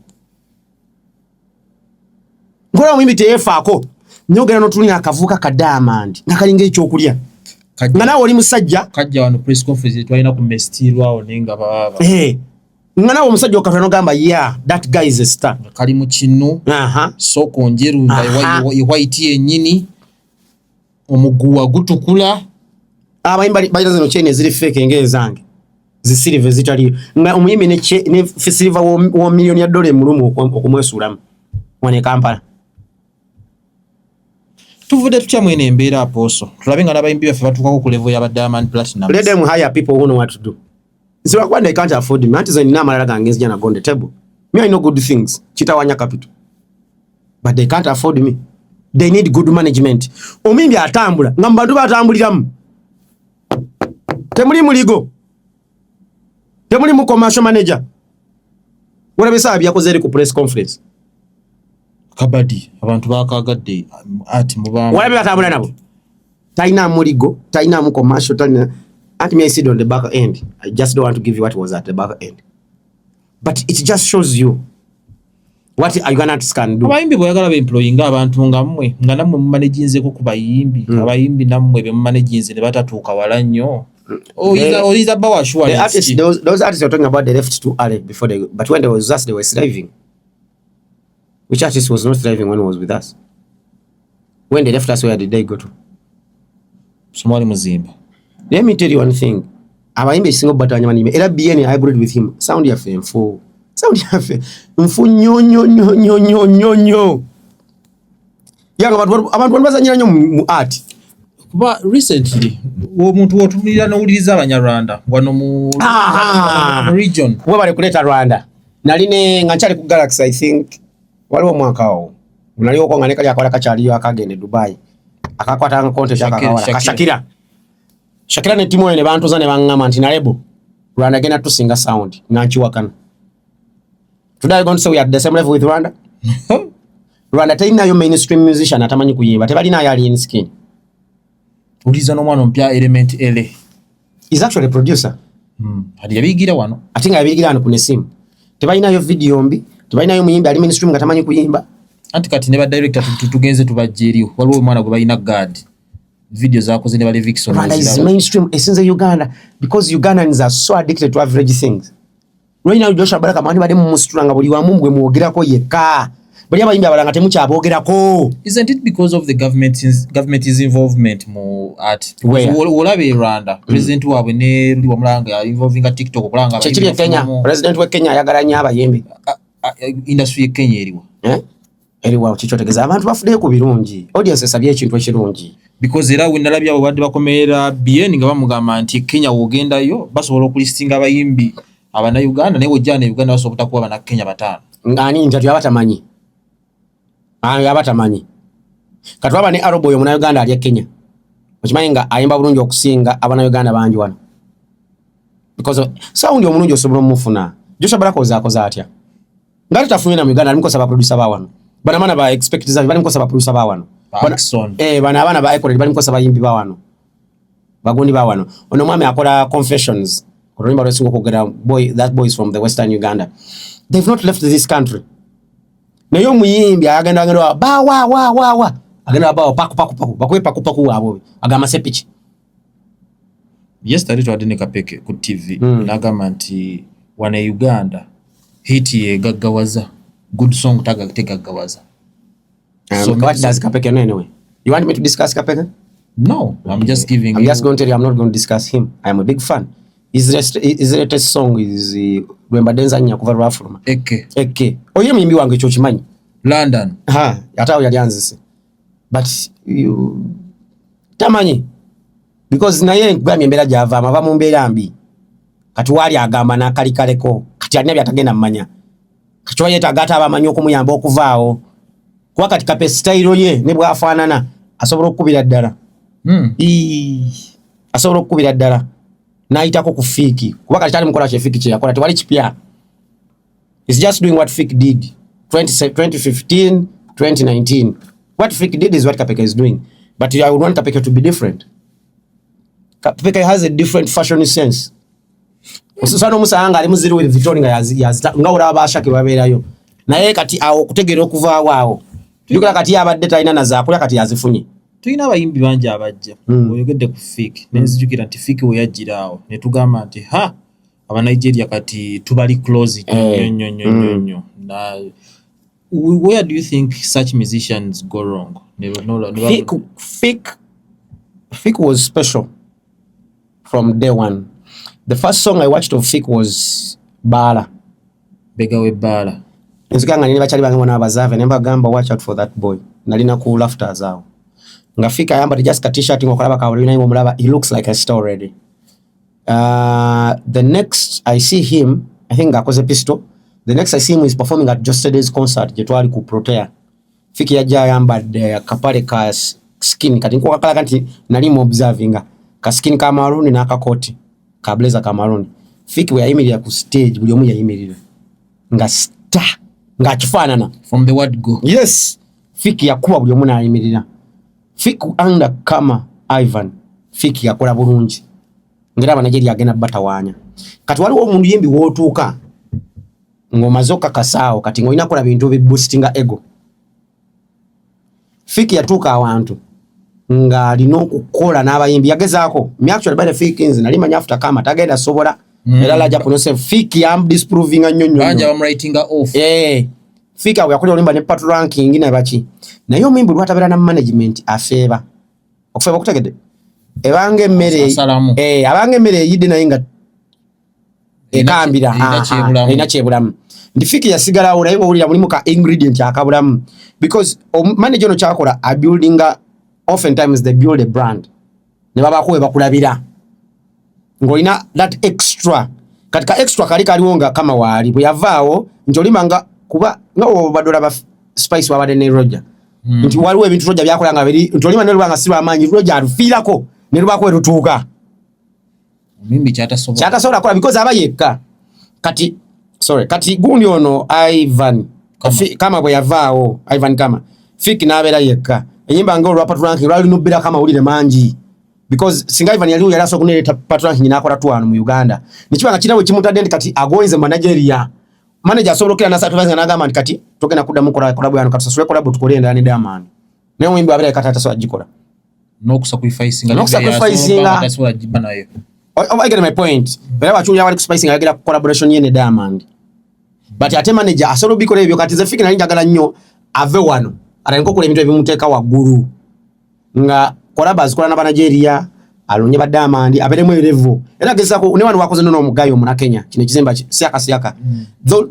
Ngola omuyimbi teyefaako. Nyogera n'otulina akavuuka ka Diamond. Nga kalinga ekyokulya. Nga naawe oli musajja. Kajja wano press conference twalina ku mestirwawo nenga baba. Nga naawe omusajja okatula n'ogamba yeah, that guy is a star. Kali mu kinu. Soko njeru nga white yennyini. Omuguwa gutukula. Abayimbi bayita zino chain eziri fake ng'ezange. Zisilive zitali. Nga omuyimbi ne silver wa million ya $1 mulumu okumwesuulamu. Wane Kampala. Tuvudde tutya mwene embeera apooso. Tulabe nga n'abayimbi baffe batuukako ku level y'aba Diamond Platinum. Let them hire people who know what to do. So when they can't afford me, anti nina amalala gange nzija go on the table. Me I know good things. Kitawanya capital. But they can't afford me. They need good management. Omimbi atambula. Nga mbantu batambuliramu. Temuli muligo. Temuli mu commercial manager. Wala byakoze eri ku press conference. Kabadi abantu bakagadde ati mubamba. Wala batambula nabo. Taina muligo, taina mu commercial, taina. At me I sit on the back end. I just don't want to give you what was at the back end. But it just shows you what Uganda artists can do. Abayimbi boyagala be employing abantu nga mmwe nga nammwe mumanaginzeko ku bayimbi. Abayimbi nammwe be mumanaginze ne batatuuka wala nnyo. Is about assurance. Those artists are talking about they left too early before they, but when they was us, they were thriving. Which artist was not thriving when he was with us? When they left us, where did they go to? Somali Muzimba. Let me tell you one thing. Abayimbi single but anyamani era BN hybrid with him. Sound ya mfu. Sound ya mfu nyo. Yaga abantu bazanyira nnyo mu art. Kuba recently omuntu wotumira n'owuliriza Abanyarwanda wano mu region. We bali kuleta Rwanda. Naline nganchali ku Galaxy I think. Waliwo mwaka wo. Unaliwo ko nganeka yakola kachaliyo akagende Dubai. Akakwata konte akakawala. Kashakira. Shakira ne timo ne bantu zane bangama nti nalebo. Rwanda gena tusinga sound. Nanchi wakana. Today going to say we are at the same level with Rwanda. Rwanda tayina yo mainstream musician atamanyi kuyimba. Tebali na yali in skin. Uliza no mwana mpya Element L. He's actually a producer. Hadi yabigira wano. Atinga yabigira hano kune simu. Tebali na yo video mbi. Tebali na yo muyimba ali mainstream ngatamanyi kuyimba. Anti kati ne ba director tugenze tubajjeriyo. Waliwo mwana gwe bayina guard. Video zako zine bale Vixen. Rwanda is mainstream essence Uganda because Ugandans are so addicted to average things. Right now Joshua Baraka mani bade mu musturanga buli wa mumwe muogerako yeka. Bali abayimbi abalanga temucha abogerako. Isn't it because of the government's involvement mu art? Olabe Rwanda president wabwe ne ndi wamulanga involving TikTok okulanga abayimbi. Kenya president we Kenya ayagala nnyo abayimbi. Industry ye Kenya eriwa. Eriwa kichotegeza abantu bafude ku birungi. Audience esabye ekintu ekirungi. Because era wendalabya abo badde bakomera BN nga bamugamba nti Kenya wogendayo basobola okulistinga abayimbi abana Uganda naye wojjana Uganda basobola kuba abana Kenya batano. Ngani njatu yabatamanyi. Yabatamanyi. Katwaba ne Aroboy omuna Uganda ali Kenya. Okimanyi nga ayimba bulungi okusinga abana Uganda bangi wano. Because sound omulungi osobola mufuna. Joshua Baraka ozakoza atya. Ngati tafunye na Uganda alimko saba producer ba wano. Bana mana ba expect zabi balimko saba producer ba wano. Bana abana ba Echo bali mkosa bayimbi ba wano. Bagundi ba wano. Ono mwami akola Confessions. Remember resingo kugera boy, that boy is from the Western Uganda. They've not left this country. Na yo muyimbi agenda ba wa agenda bawo paku bakwe wabo agama sepiki. Yesterday twadde ne Kapeke ku TV nagamba nti wana Uganda hit ye gaggawaza good song tegaggawaza. So what does Kapeke know anyway? You want me to discuss Kapeke? No, I'm just giving I'm just going to tell you I'm not going to discuss him. I am a big fan. His latest song is Lwemba Denza nya kuva Rwafuruma. Eke. Oyo mimbi wange kyo kimanyi. London. Yatawo yali anzise. But you tamanyi because naye nkugambye embeera gyava amava mu mbeera mbi. Kati wali agamba n'akalikaleko. Kati alina byatagenda mmanya. Kati wayetaaga ate abamanyi okumuyamba okuvaawo. Kuba kati Kape style ye ne bw'afaanana asobola okukubira ddala. Asobola okukubira ddala. N'ayitako ku Fiki. Kuba kati kyali mukola kye Fiki kye yakola tewali kipya. He's just doing what Fiki did 2015, 2019. What Fiki did is what Kapeke is doing. But I would want Kapeke to be different. Kapeke has a different fashion sense. Usano musanga ali muziri with Victoria nga ora abashake babeerayo. Naye kati awo kutegera okuva waawo. Yukala kati abadde talina na zaakula kati yazifunye. Tulina abayimbi bangi abajja. Oyogedde ku Fiki. Nenzijukira nti Fiki we yajjiraawo. Ne tugamba nti aba Nigeria kati tubali close nnyo. Where do you think such musicians go wrong? Fiki was special from day one. The first song I watched of Fiki was Bala. Begawe Bala. Nzikanga nini bachali bange wana bazave nemba gamba watch out for that boy. Nalina ku laughter zao. Nga Fiki ayamba just a t-shirt ngokolaba kawulina ngo mulaba he looks like a star already. The next I see him, I think akoze Pistol. The next I see him is performing at Just Today's concert jetwali ku Protea. Fiki yaja ayamba kapale ka skin kati nko kakala kanti nali mu observinga ka skin ka maroon na ka coat ka blazer ka maroon. Fiki we yayimirira ku stage buli omu yayimirira nga star nga kifanana from the word go. Yes, Fiki yakuba buli omu na yayimirira. Fiki anda kama Ivan. Fiki yakola bulungi ngira Nigeria agenda batawanya. Kati waliwo omundu yembi wotuuka ngomazoka kasao kati ngoina kola bintu bi boostinga ego. Fiki yatuuka awantu nga alina okukola n'abayimbi yagezaako. Me actually by the Fiki nzi nali manya after kama tagenda sobola era laja kunose Fiki am disproving nnyo. Banja am writing off. Fiki yakola olimba ne pat ranking na bachi. Naye omuyimbi lwatabera na management afeeba. Okufeeba kutegedde. Ebange mmere abange mmere yidde naye nga ekambira ina chebulamu. Ndi Fiki yasigala awo naye owulira mulimu ka ingredient akabulamu because manager no kyakola a building oftentimes they build a brand ne baba ko bakulabira ngolina that extra katika extra kaliwo nga kama wali bwe yavaawo njolimanga kuba nga badola ba Spice wabade ne Roger nti waliwo ebintu Roger byakola nga beri ntolima ne lwanga siba amanyi Roger alufirako ne lwako erutuuka mimbi chata sola kola because abayeka kati gundi ono Ivan kama bwe yavaawo Ivan kama Fiki n'abeera yekka enyimba nga olwa patranking lwali nubira kama ulire mangi because singa Ivan yali yalaso kuneleta patranking n'akola 2 mu Uganda nikibanga kirawe kimutadde kati agoinze mu Nigeria manager asobolokera na satubanga n'agamba kati togenda kuddamu kola collabo yano kati swe collabo tukole ndani Diamond naye mwimbi abeera kati ataso agikola no sacrificing I get my point. Bera bachuli abali spicing agera collaboration yene Diamond. But ate manager asolo bikole ebyo kati ze Fiki na njagala nnyo ave wano. Ara nko kule ebintu ebimuteeka waggulu. Nga collabs kola na Nigeria alonye ba Diamond aberemu level. Era gezako ne wano wakoze nono omugayo mu Kenya. Kine kizemba siaka.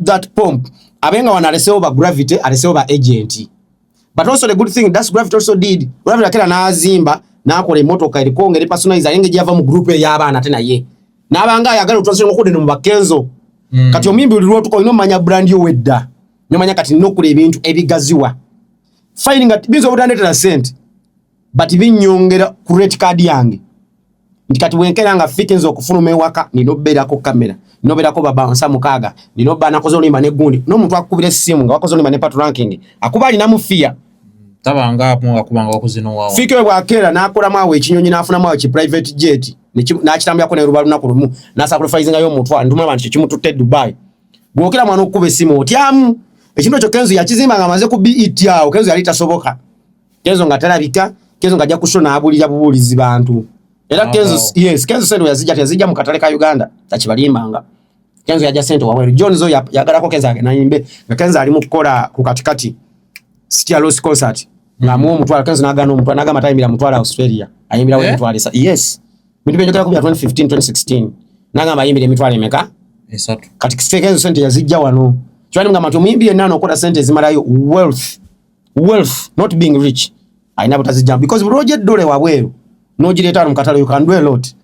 That pomp abenga wana aleseo ba Gravity aleseo ba agent. But also the good thing that's Gravity also did. Gravity akera na azimba nakola emotoka ilikonga eri personalize yenge java mu group y'abana tena ye nabanga yagala utwasire ngokude no mu Kenzo kati omimbi ulirwo tuko ino manya brand yo wedda nyo manya kati nokula ebintu ebigaziwa finding at bizo budandetera cent but binyongera ku rate card yange ndikati wenkera nga Fiki nzo okufuluma ewaka ninobera ko kamera ninobera ko baba nsa mukaga ninobana kozo limba ne gundi no muntu akubira simu nga wakozo limba ne pat ranking akubali na mufia tabanga apo akubanga wakuzino wawo Fiki bwakera nakola mwawe ekinyonyi nafuna mwawe ki private jet nakitambya ko ne rubalu nakulum na sacrificing yo mutwa nduma abantu kimututte Dubai gwokera mwana okube simu otyamu ekintu kyo Kenzo yakizimba nga maze ku BET yawo Kenzo yali tasoboka Kenzo nga talabika Kenzo nga jakushona abulira bubulizi bantu era Kenzo sente yazija mu katale ka Uganda takibalimbanga Kenzo yaja sente wabweru John zo yagalako Kenzo agenda Kenzo ali mu kukola ku katikati City Lost concert nga mu mutwala Kenzo nagana omutwala nagama tayimira mutwala Australia ayimbira we mutwala yes bintu byenjogera ku 2015 2016 nagamba ayimbira mitwala emeka esatu kati Kenzo sente yazija wano kyali nga matu muyimbi yenna okola sente zimalayo wealth not being rich aina butazija because Roger dole wabweru no jireta mu katalo you can do a lot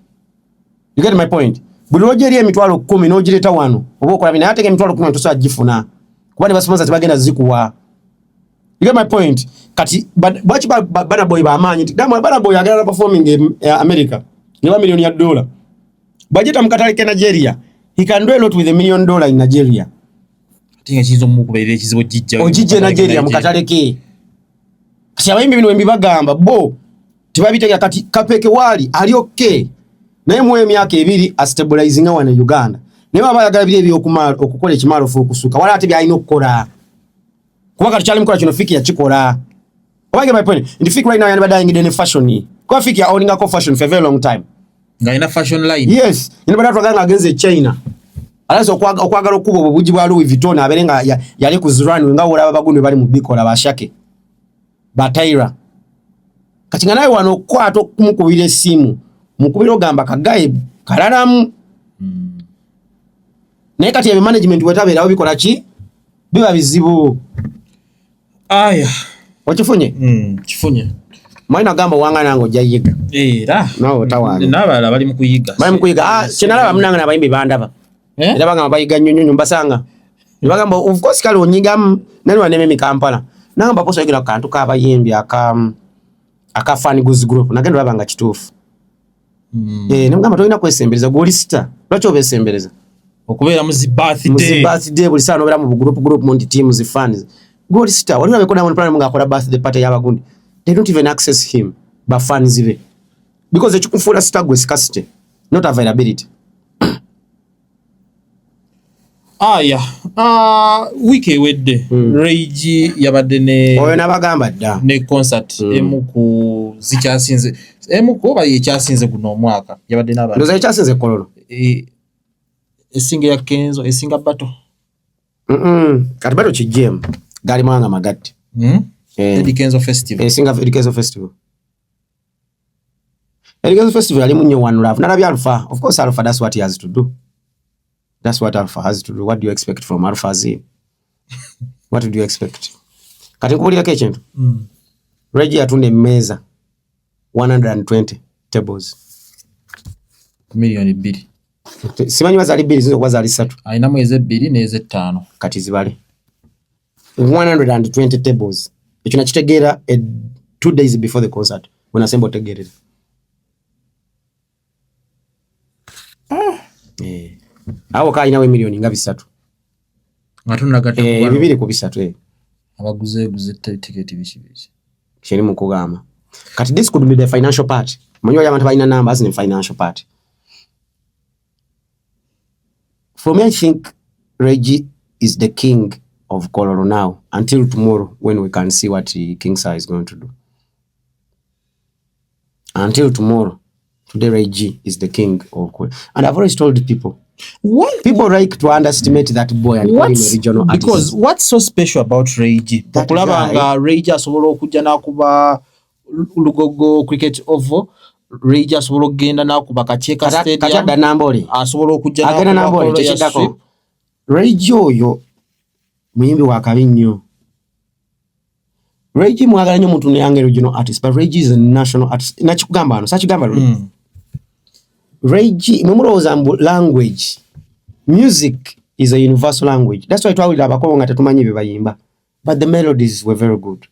you get my point buli Roger ye mitwalo 10 no jireta wano obo kola bina yateke mitwalo 10 tosa jifuna kubani basponsa tibagenda zikuwa you get my point kati bachi bana boy ba amanyi dama bana boy agala performing America ni $1 million budget mkatale ke Nigeria he can do a lot with $1 million in Nigeria tinga chizo mukubere chizo ojije Nigeria mukatale ke kati abayimbi bino embi bagamba bo tibabitega kati kapeke wali ali okay naye mu emyaka 2 a stabilizing wana Uganda naye abayagala bile byo okukola ekimalo fu okusuka wala ate byalina okukola kuba kati kyali mukola kino fiki ya kikola obage my point ndi fiki right now yani badaying in fashion kwa fiki ya owning a fashion for a very long time nga ina fashion line yes ina badatu aganga agenze China alazo okwagala okubo obubuji bwa Louis Vuitton aberenga yali kuzurani nga wala bagunde bali mu bikola bashake bataira kati nga naye wano kwato kumukubira esimu mukubira ogamba kagaye kalalamu naye kati ya management wetabeerawo bikola ki biba bizibu aya okifunye kifunye mwana gamba wanga nango jayiga era nawo tawani nabala bali mukuyiga kinalaba munanga nabayimbi bandaba era bagamba bayiga nnyonyo mbasanga bagamba of course kale onyigamu nani waneme mi Kampala namba poso yigira kantu kabayimbi aka fan goods group nagenda babanga kituufu nemugamba tolina kwesembereza goli star lwaki obesembereza okubeera mu birthday buli saa nobeera mu group mu team zi fans goli star waliwo abekola mu plan munga akola birthday party y'abagundi they don't even access him ba fans be because ekikufuula star gwe scarcity not availability aya wiki wedde Rage yabadde ne oyo nabagamba dda ne concert emuku zikyasinze emuku oba yekyasinze guno omwaka yabadde n'abantu ndoza yekyasinze Kololo esinga ya Kenzo esinga bato kati bato kijjem gali mwanga magatti Eddy Kenzo festival esinga Eddy Kenzo festival Eddy Kenzo festival ali munye one love nalabya Alpha of course Alpha that's what he has to do. That's what Alpha has to do. What do you expect from Alpha Z? What do you expect? Kati nkubulira ke kintu. Regi atunde meza 120 tables. Milioni 2. Simanyi bazali 2 zizo kwazali 3. Aina mweze 2 neze 5. Kati zibale. 120 tables. Ekyo nakitegeera 2 days before the concert. When asembo tegerera. Awo kali nawe milioni nga 3. Ngatuna gato kwa. Bibiri ku 3. Abaguze ticket bichi. Kiri mu kugamba. Kati this could be the financial part. Manyo y'abantu balina numbers in financial part. For me I think Reggie is the king of Kololo now until tomorrow when we can see what King Saha is going to do. Until tomorrow, today Reggie is the king of Kololo. And I've always told people, people like to underestimate that boy and call him a regional artist. Because what's so special about Reggie? Okulabanga Reggie asobola okujja nakuba Lugogo cricket oval. Reggie asobola okugenda nakuba Kacheka stadium. Kachada nambole. Asobola okujja nakuba nambole tekitako. Reggie oyo muyimbi wa kabi nnyo. Reggie mwagala nnyo muntu neyange regional artist, but Reggie is a national artist. Nakikugamba ano, sakigamba luli. Reggie, mumulowooza mbu language, music is a universal language. That's why twawulira abakongo nga tetumanyi bye bayimba. But the melodies were very good.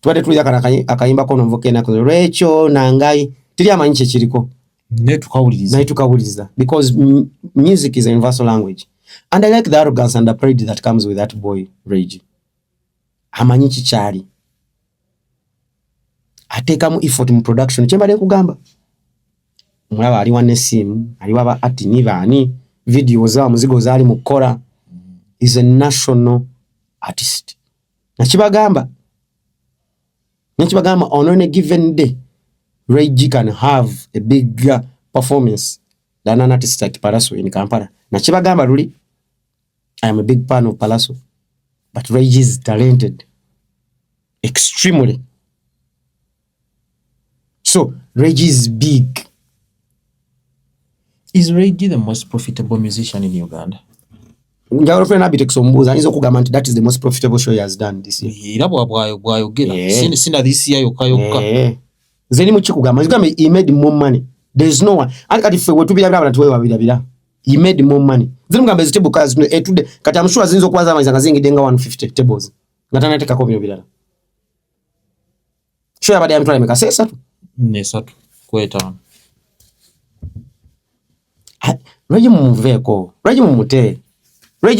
Tubadde tuliza kana akayimba kono nvoke nako Rachel nangai tiri amanyi kye kiriko. Ne tukawuliriza. Because music is a universal language. And I like the arrogance and the pride that comes with that boy, Reggie. Amanyi kikyali. Atekamu effort mu production. Kyembadde nkugamba. Mulaba ali wane simu, ali waba ati nibani, video za muzigo zali mukora. Is a national artist. Na kibagamba, Nchibagamba on a given day, Ray G can have a bigger performance than an artist like Palaso in Kampala. Nachibagamba really, I am a big fan of Palaso, but Ray G is talented, extremely. So Ray G is big. Is Ray G the most profitable musician in Uganda? That is the most profitable show he has done this year. Since this year, He made more money. There's no one. He made more money. I'm sure zinzo kwaza amazanga zingidenga 150 tables. Natana teka kopi bilala. Show ya baada ya mtu alimeka sesa tu. Nesatu kweta. Reji mumuveko. Reji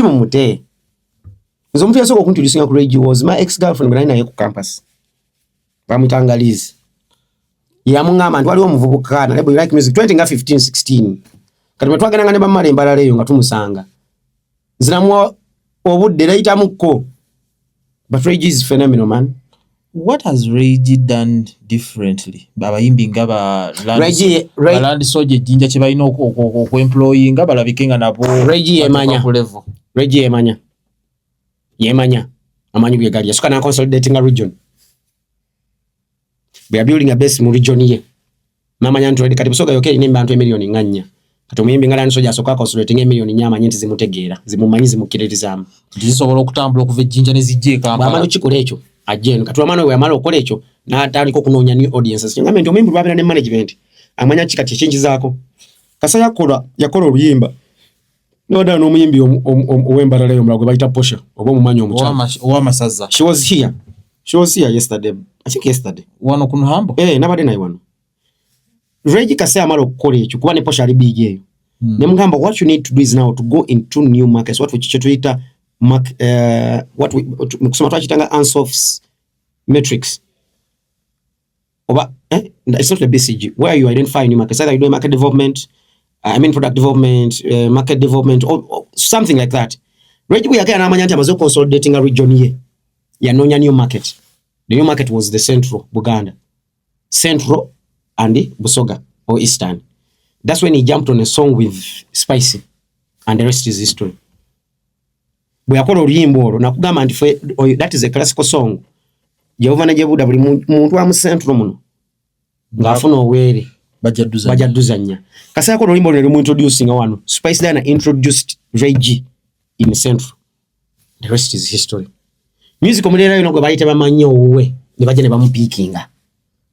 mumute. Nzo mtu yasoko kuntulisinga ku Reji was my ex-girlfriend bwana naye ku campus. Bamutangalize. Yamungama ntwali omuvubukana lebo like music 20 nga 15 16. Kati metwagana ngane bamale mbala leyo nga tumusanga. Zinamu obudde laita mukko. But Reji is phenomenal, man. What has Reji done differently? Baba yimbi nga ba land soje jinja che balina ko employee nga balabikenga nabo. Reji yemanya. Amanyi bye gali. Yasuka na consolidating a region. We are building a base mu region ye. Namanya ntwali kati busoga yoke ni bantu emiliyoni nganya. Kati omuyimbi nga land soje asoka consolidating emiliyoni nyama nyinti zimutegeera. Zimumanyi zimukiririzamu. Ndisobola okutambula okuva ejjinja ne zijje Kampala. Bamano chikole ekyo. Ajeno kati wamano we amalo okola ekyo n'atandika okunonya new audiences. Ngambe nti omuyimbi lwabera ne management. Amanya chikati chinji zako. Kasa yakola oluyimba. Noda n'omuyimbi owembala leyo mulago bayita Posha oba omumanyi omukyala. Owa masaza. She was here yesterday. I think yesterday. Wano kuno hambo? Nabade nayi wano. Reji kasa amalo okukola ekyo kuba ne Posha ali big eyo. Ne mugamba what you need to do is now to go into new markets. What we chituita what we kusoma twachitanga Ansof's metrics. Oba it's not the BCG where you identify new markets. Either you do market development, product development, market development, or something like that. Reji we again amanya nti amazo consolidating a region ye. Ya nonya new market. The new market was the Central Buganda. Central and Busoga or Eastern. That's when he jumped on a song with Spicy and the rest is history. Bwe yakola oluyimbo olwo nakugamba nti that is a classical song. Jehova najebuda buli muntu wa mu Central muno. Ngafuna owere bajaduzanya. Kasa yakola oluyimbo olwo mu introducing wano. Spicy Dana introduced Ray G in Central. The rest is history. Music omulera yino gwe bayite bamanyi owe ne baje ne bamupikinga.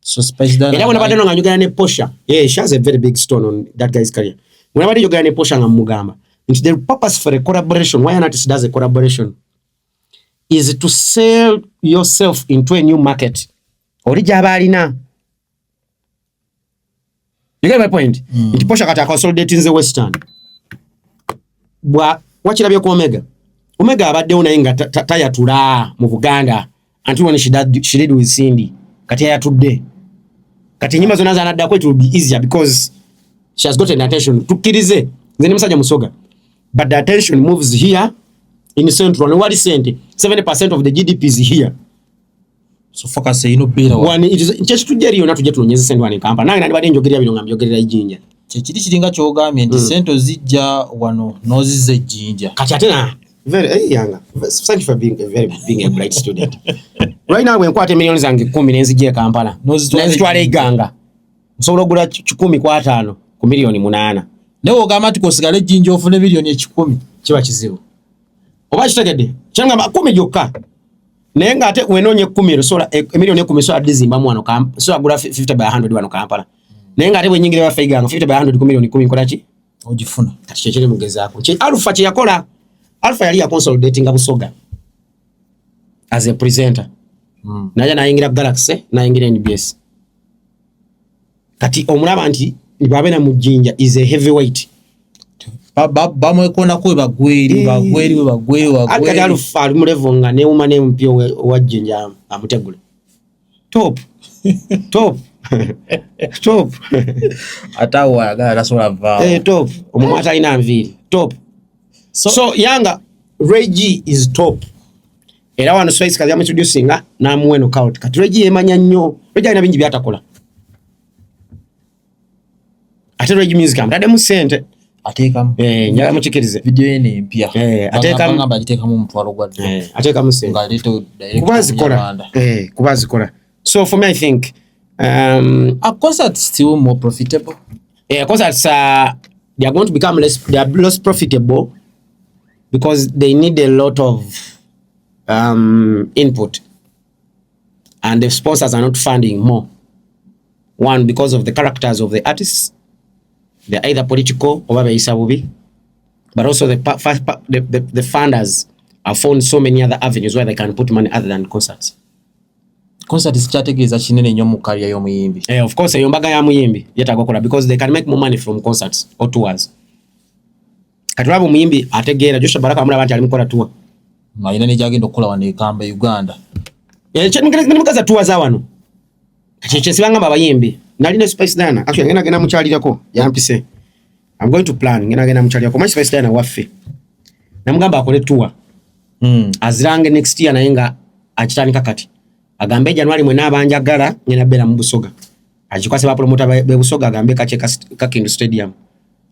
So Spicy Dana. Era wona badeno nga njogera ne Posha. She has a very big stone on that guy's career. Wona badeno njogera ne Posha nga mugamba. It's the purpose for a collaboration. Why an artist does a collaboration is to sell yourself into a new market. Orija abalina. You get my point? Nti Posha kata consolidate in the Western. Wachirabye ku Omega. Omega abadde unainga tayatula mu Buganda until when she did with Cindy. Kati yatudde. Kati nyimba zona zanadda ko it will be easier because she has gotten attention. Tukirize nze musajja musoga. But the attention moves here in Central. And what is 70% of the GDP is here. So focus say better one. It is just to get you not to get to nyezi send one in Kampala. Nanga nabade njogerera bino ngamjogerera ijinja. Chekiri chiringa chogamye ndi sento zijja wano nozize jinja. Kati atena very young. Thank you for being a bright student. Right now when kwate millions zange 10 nenzije Kampala. Nenzitwale iganga. Nsobola ogula 10 kwa 5 ku milioni 8. Newo gama tukosigale jinja ofune milioni 10 kiba kizibu. Oba kitegedde. Kyanga 10 jokka. Naye nga ate wenonye 10 sola milioni 10 sola dizimba mwano kampa. So agula 50 by 100 wano Kampala. Naye nga ate wenyingire bafa iganga 50 by 100 ku milioni 10 kola ki? Ogifuna. Kati kyekiri mugezaako. Alpha kye yakola. Alpha yali ya consolidating Busoga as a presenter. Naja nayingira Galaxy, nayingira NBS. Kati omulaba nti ibabena mujinja is a heavyweight. Bamwekona ko bagweri. Akati Alpha ali mu level nga ne uma ne mpyo wa jinja amutegule. Top. Atawa agala sola va. Top. Omumata ina mviri. Top. So Yanga Ray G is top. era wano Spice kazi introducinga namuwe knockout kati Reggie emanya nnyo Reggie alina bingi byatakola ate Reggie music amtadde mu sente ateekamu njala mukikirize video ene empya ateekamu ngamba agiteekamu omutwalo gwa ddala ateekamu sente ngaleeta kuba zikola so for me I think are concerts still more profitable? Concerts they are going to become less profitable because they need a lot of input and the sponsors are not funding more. One, because of the characters of the artists, they're either political or but also the funders have found so many other avenues where they can put money other than concerts. Concert is kyategeeza kinene nnyo mu career y'omuyimbi. Of course eyo mbaga ya muyimbi yetagokola because they can make more money from concerts or tours. Kati lwabo muyimbi ategeera Joshua Baraka amulaba nti ali mukola tour. Alina ne gyagenda okukola wano e Kamba Uganda. Kyengenda mukaza tour za wano. Kati sibangamba abayimbi. Nali ne Spice Dana. Actually ngenda mukyalirako yampise. I'm going to plan ngenda mukyalirako. Mwa Spice Dana waffe. Namugamba akole tour. Azirange next year naye nga akitandika kati. Agambe January mwe nabanjagala ngena bera mu Busoga. Ajikwase ba promoter be Busoga agambe kache ka Kindu Stadium.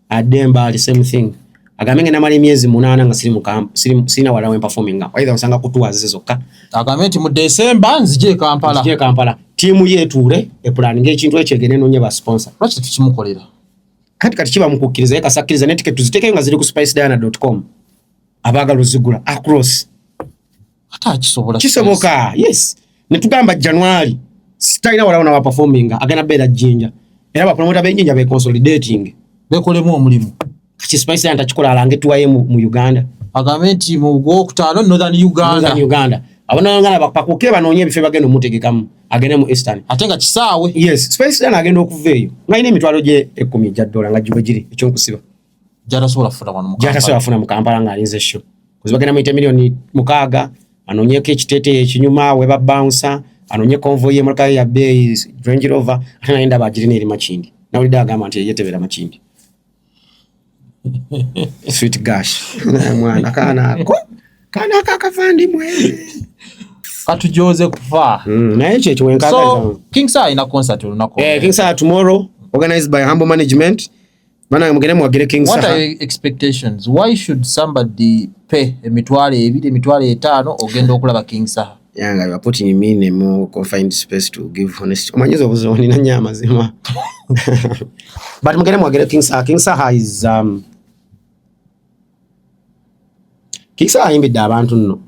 Ademba the same thing. Agambe ngena mali myezi 8 nga siri mu camp sina wala we performing. Either osanga kutuwa zizokka. Agambe nti mu December nzije Kampala. Nzije Kampala. Timu yetuure e plan ng'ekintu ekyegene nonye ba sponsor. Lwaki tukimukolera? Kati kiba mukukkiriza yeka sakkiriza ne ticket tuziteke nga ziri ku spicediana.com. Abagala ozigula across. Hata kisobola. Kisoboka. Yes. Netugamba January sitaina wala wana performing agana beda jinja era ba promoter be jinja be consolidating bekolemu omulimu kati Spice Dana takikola alange tuwaye mu Uganda agambe nti mu gwokutaano Northern Uganda abana ngana bakuke banonye bife bagenda mutegekamu agene mu Eastern ate nga kisaawe. Yes Spice Dana agenda okuveeyo ngaine emitwalo gye 10 gya dola nga jibe giri ekyokusiba jarasobola funa wano mu Kampala jarasobola funa mu Kampala nga alinze show kuzibagenda mu milioni 6 anonyeko ekitete ekinyuma weba bouncer anonye convoy ye mulaka ya bay Range Rover anaenda bajirine eri Makindi na ulida agamba nti yetebera Makindi sweet gosh mwana kana kakavandi mwe katujoze kufa na eche chiwenkaga so King Saha ina concert lunako King Saha tomorrow organized by Humble Management bana mugene mwagire King Saha. What are your expectations? Why should somebody pay emitwale 2 emitwale 5 ogenda okulaba King Saha? Yanga you are putting me in a more confined space to give honest omanyizo obuzoni na nyama zima but mugene mwagire King Saha. King Saha is King Saha ayimbidde abantu nno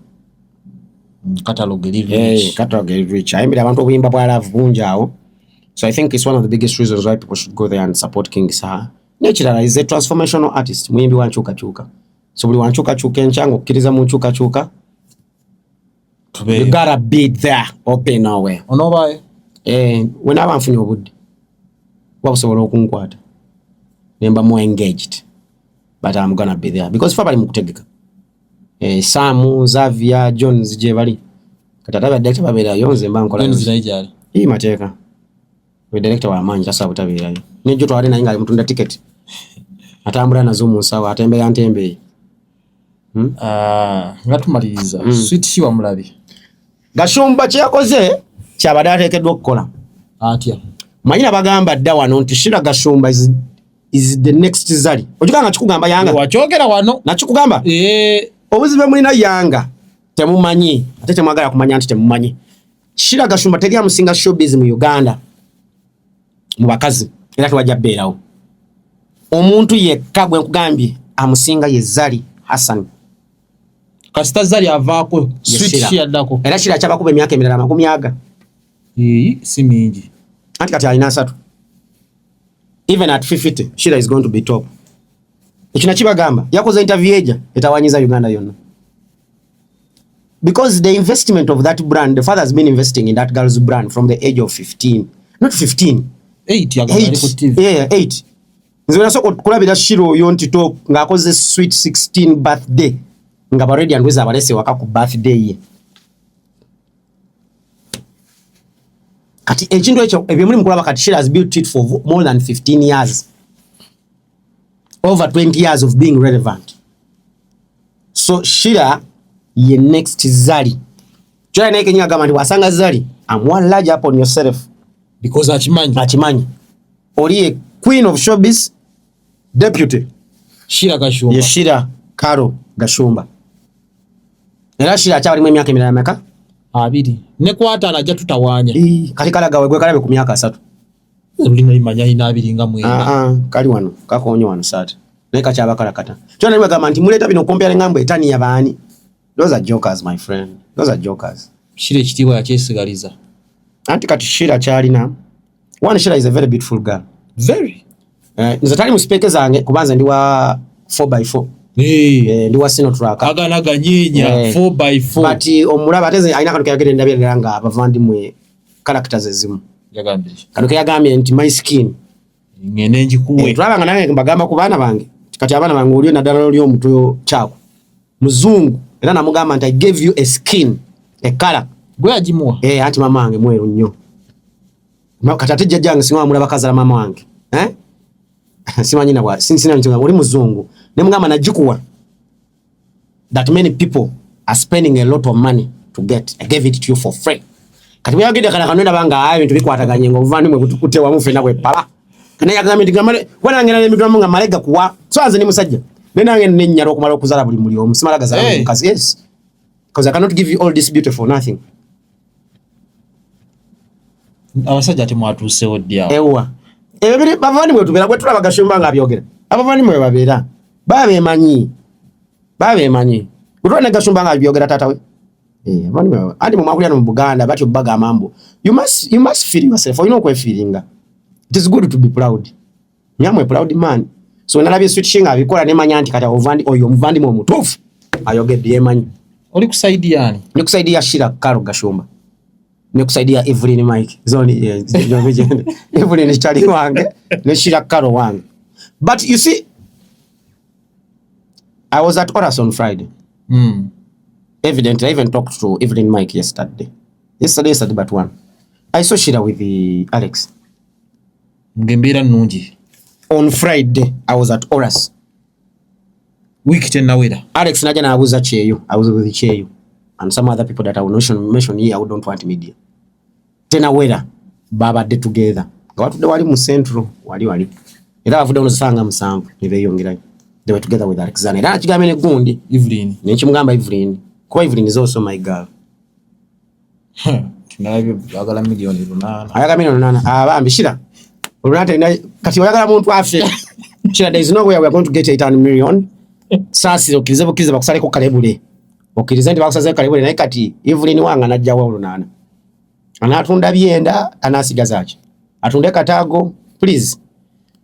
catalog rich catalog rich ayimbidde abantu obuyimba bwa love bunjaawo so I think it's one of the biggest reasons why people should go there and support King Saha. Nekirala is a transformational artist muyimbi wanchuka so buli wanchuka enchango okukiriza mu nchuka you gotta be there open nowhere onobaye when abanfunye obudde wabusobola okunkwata nemba more engaged but I'm gonna be there because fa bali mukutegeka Samu Xavier Jones je bali katata director babera yonze mba nkola nziraijali hii mateka we director wa manyi tasa butabirayo nijo twali na ingali mutunda ticket atambula nazo mu sawa atembe ngatumaliriza sweet shiwa mulabi Gashumba kyakoze kyabadde ateekeddwa okukola atya manyina bagamba dda wano nti Shira Gashumba is the next Zari ojukanga kikugamba Yanga wakyogera wano nakikugamba obuzibe mulina Yanga temumanyi ate temwagala kumanya nti temumanyi Shira Gashumba teri amusinga showbiz mu Uganda mu bakazi era tewajja beerawo omuntu yekka gwe nkugambye amusinga ye Zari Hassan kasita Zari avaako sweet shi yaddako era Shira kyabakuba emyaka emirala 10 si mingi anti kati alina 3 even at 50 Shira is going to be top ekina kibagamba yakoze interview eja etawanyiza Uganda yonna because the investment of that brand the father has been investing in that girl's brand from the age of 15 not 15 8 yagala ku TV 8 nzibona soko kulabira Shiro yonti to ngakoze sweet 16 birthday nga ba ready andweza abalese waka ku birthday ye kati ekintu ekyo ebyemuli mukulaba kati Shira has built it for more than 15 years over 20 years of being relevant so Shira ye next Zari Kyala naye Kenya agamba nti wasanga zali I'm one large upon yourself because akimanyi oli a queen of showbiz deputy Shira Gashumba Yeshira Karo Gashumba era Shira akyalimu emyaka emirala meka 2 ne kwata anajja tutawanya kati kalagawe gwe kalabe ku myaka 3 olina limanya ina 2 nga mwenda kali wano kakonyo wano sata naye kakyaba kalakata kyona niwe gamba nti muleta bino kompera ngambo etani yabaani. Those are jokers my friend, those are jokers. Shira ekitiibwa yakyesigaliza anti kati Shira kyalina one Shira is a very beautiful girl very nze tali mu speaker zange kubanza ndi wa 4x4 ndi wa sino track aganaga nyinya 4x4 but omulaba ateze aina kanu kayagere ndabira nga abavandimwe characters ezimu yagambye kanu kayagambye nti my skin ngene njikuwe twabanga nange mbagamba ku baana bange kati abaana bange oliyo naddala oli omutwe kyako muzungu era namugamba nti I gave you a skin a color gwe ajimuwa anti mama wange mweru nnyo kati ate jjajjange singa mulaba kazala mama wange simanyi na bwa sinsina nti oli muzungu ne mugamba najikuwa that many people are spending a lot of money to get. I gave it to you for free. Kati bwe yagenda kana kanenda banga ayo bintu bikwataganye ngo buvandimwe kutukute wamu fena bwe pala kana yagamba nti gamale wana ngena n'emigambo nga malega kuwa so anze ni musajja nena ngene nennyala okumala okuzala buli muli omusimala gazala mukazi yes because I cannot give you all this beauty for nothing. Abasajja temwatuuse odya ewa ebibiri bavandimwe tubera gwe tulaba Gashumba nga abyogera abavandimwe babeera babeemanyi kutwana Gashumba nga abyogera tata we abavandimwe andi mu makulya no mu Buganda batyo baga amambo you must feel yourself you know kwe feelinga. It is good to be proud. Nyamwe proud man. So nalabye switching abikola ne manya nti kata oyo muvandimwe omutuufu ayogedde yemanyi. Oli kusaidia ani? Ni kusaidia Shira Karo Gashumba. Ni kusaidia Evelyn Mike. Zoni Evelyn chali wange ne Shira Karo wange. But you see, I was at Oras on Friday. Evidently, I even talked to Evelyn Mike yesterday but one. I saw Shira with Alex. Ngembira nungi. On Friday, I was at Oras. Week tenawera. Alex naja na abuza Cheyo. I was with Cheyo. And some other people that I will mention here, I don't want media. Tenawera. Baba de together. Gawatude wali mu central. Wali. Era avude onozasanga musanvu. Nibeyongera. They were together with Alexander. Era kigambe ne gundi. Evelyn. Nekimugamba Evelyn. Kwa Evelyn is also my girl. Tunalabye agala milioni 8. Ayaga milioni 8. Bambi Shira. Olunate kati oyagala muntu afe. Shira, there is no way we are going to get 800 million. Sasi okirize bakusaleko kalebule. Okirize nti bakusaze kalebule naye kati Evelyn wanga najja wa 8. Anatunda byenda anasigaza ki. Atunde katago please.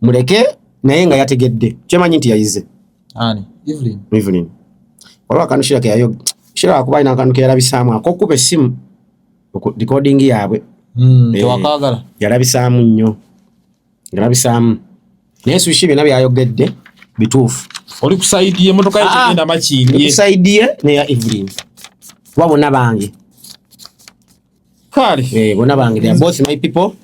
Muleke naye nga yategedde. Kyemanyi nti yayize. Ani? Evelyn. Olwa kanu Shira ke yayo. Shira akubaina kanu ke yarabisamu akokuba simu. Recording yaabwe. Tewakagala. Yarabisamu nnyo. Yarabisamu. Yesu shibe nabi ayogedde bituufu. Oli kusaidiye motoka yake genda makindi. Kusaidiye ne ya Evelyn. Wabona bange. Kale. Bona bange they are both my people.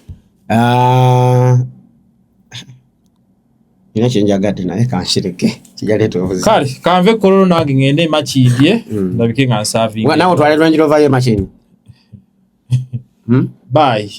Ina chenja gade naye kanshireke. Kijaleto obuzi. Kale, kanve Kololo nange ngende makindi ndabike nga serving. Nawo twale Range Rover ye machine. Bye.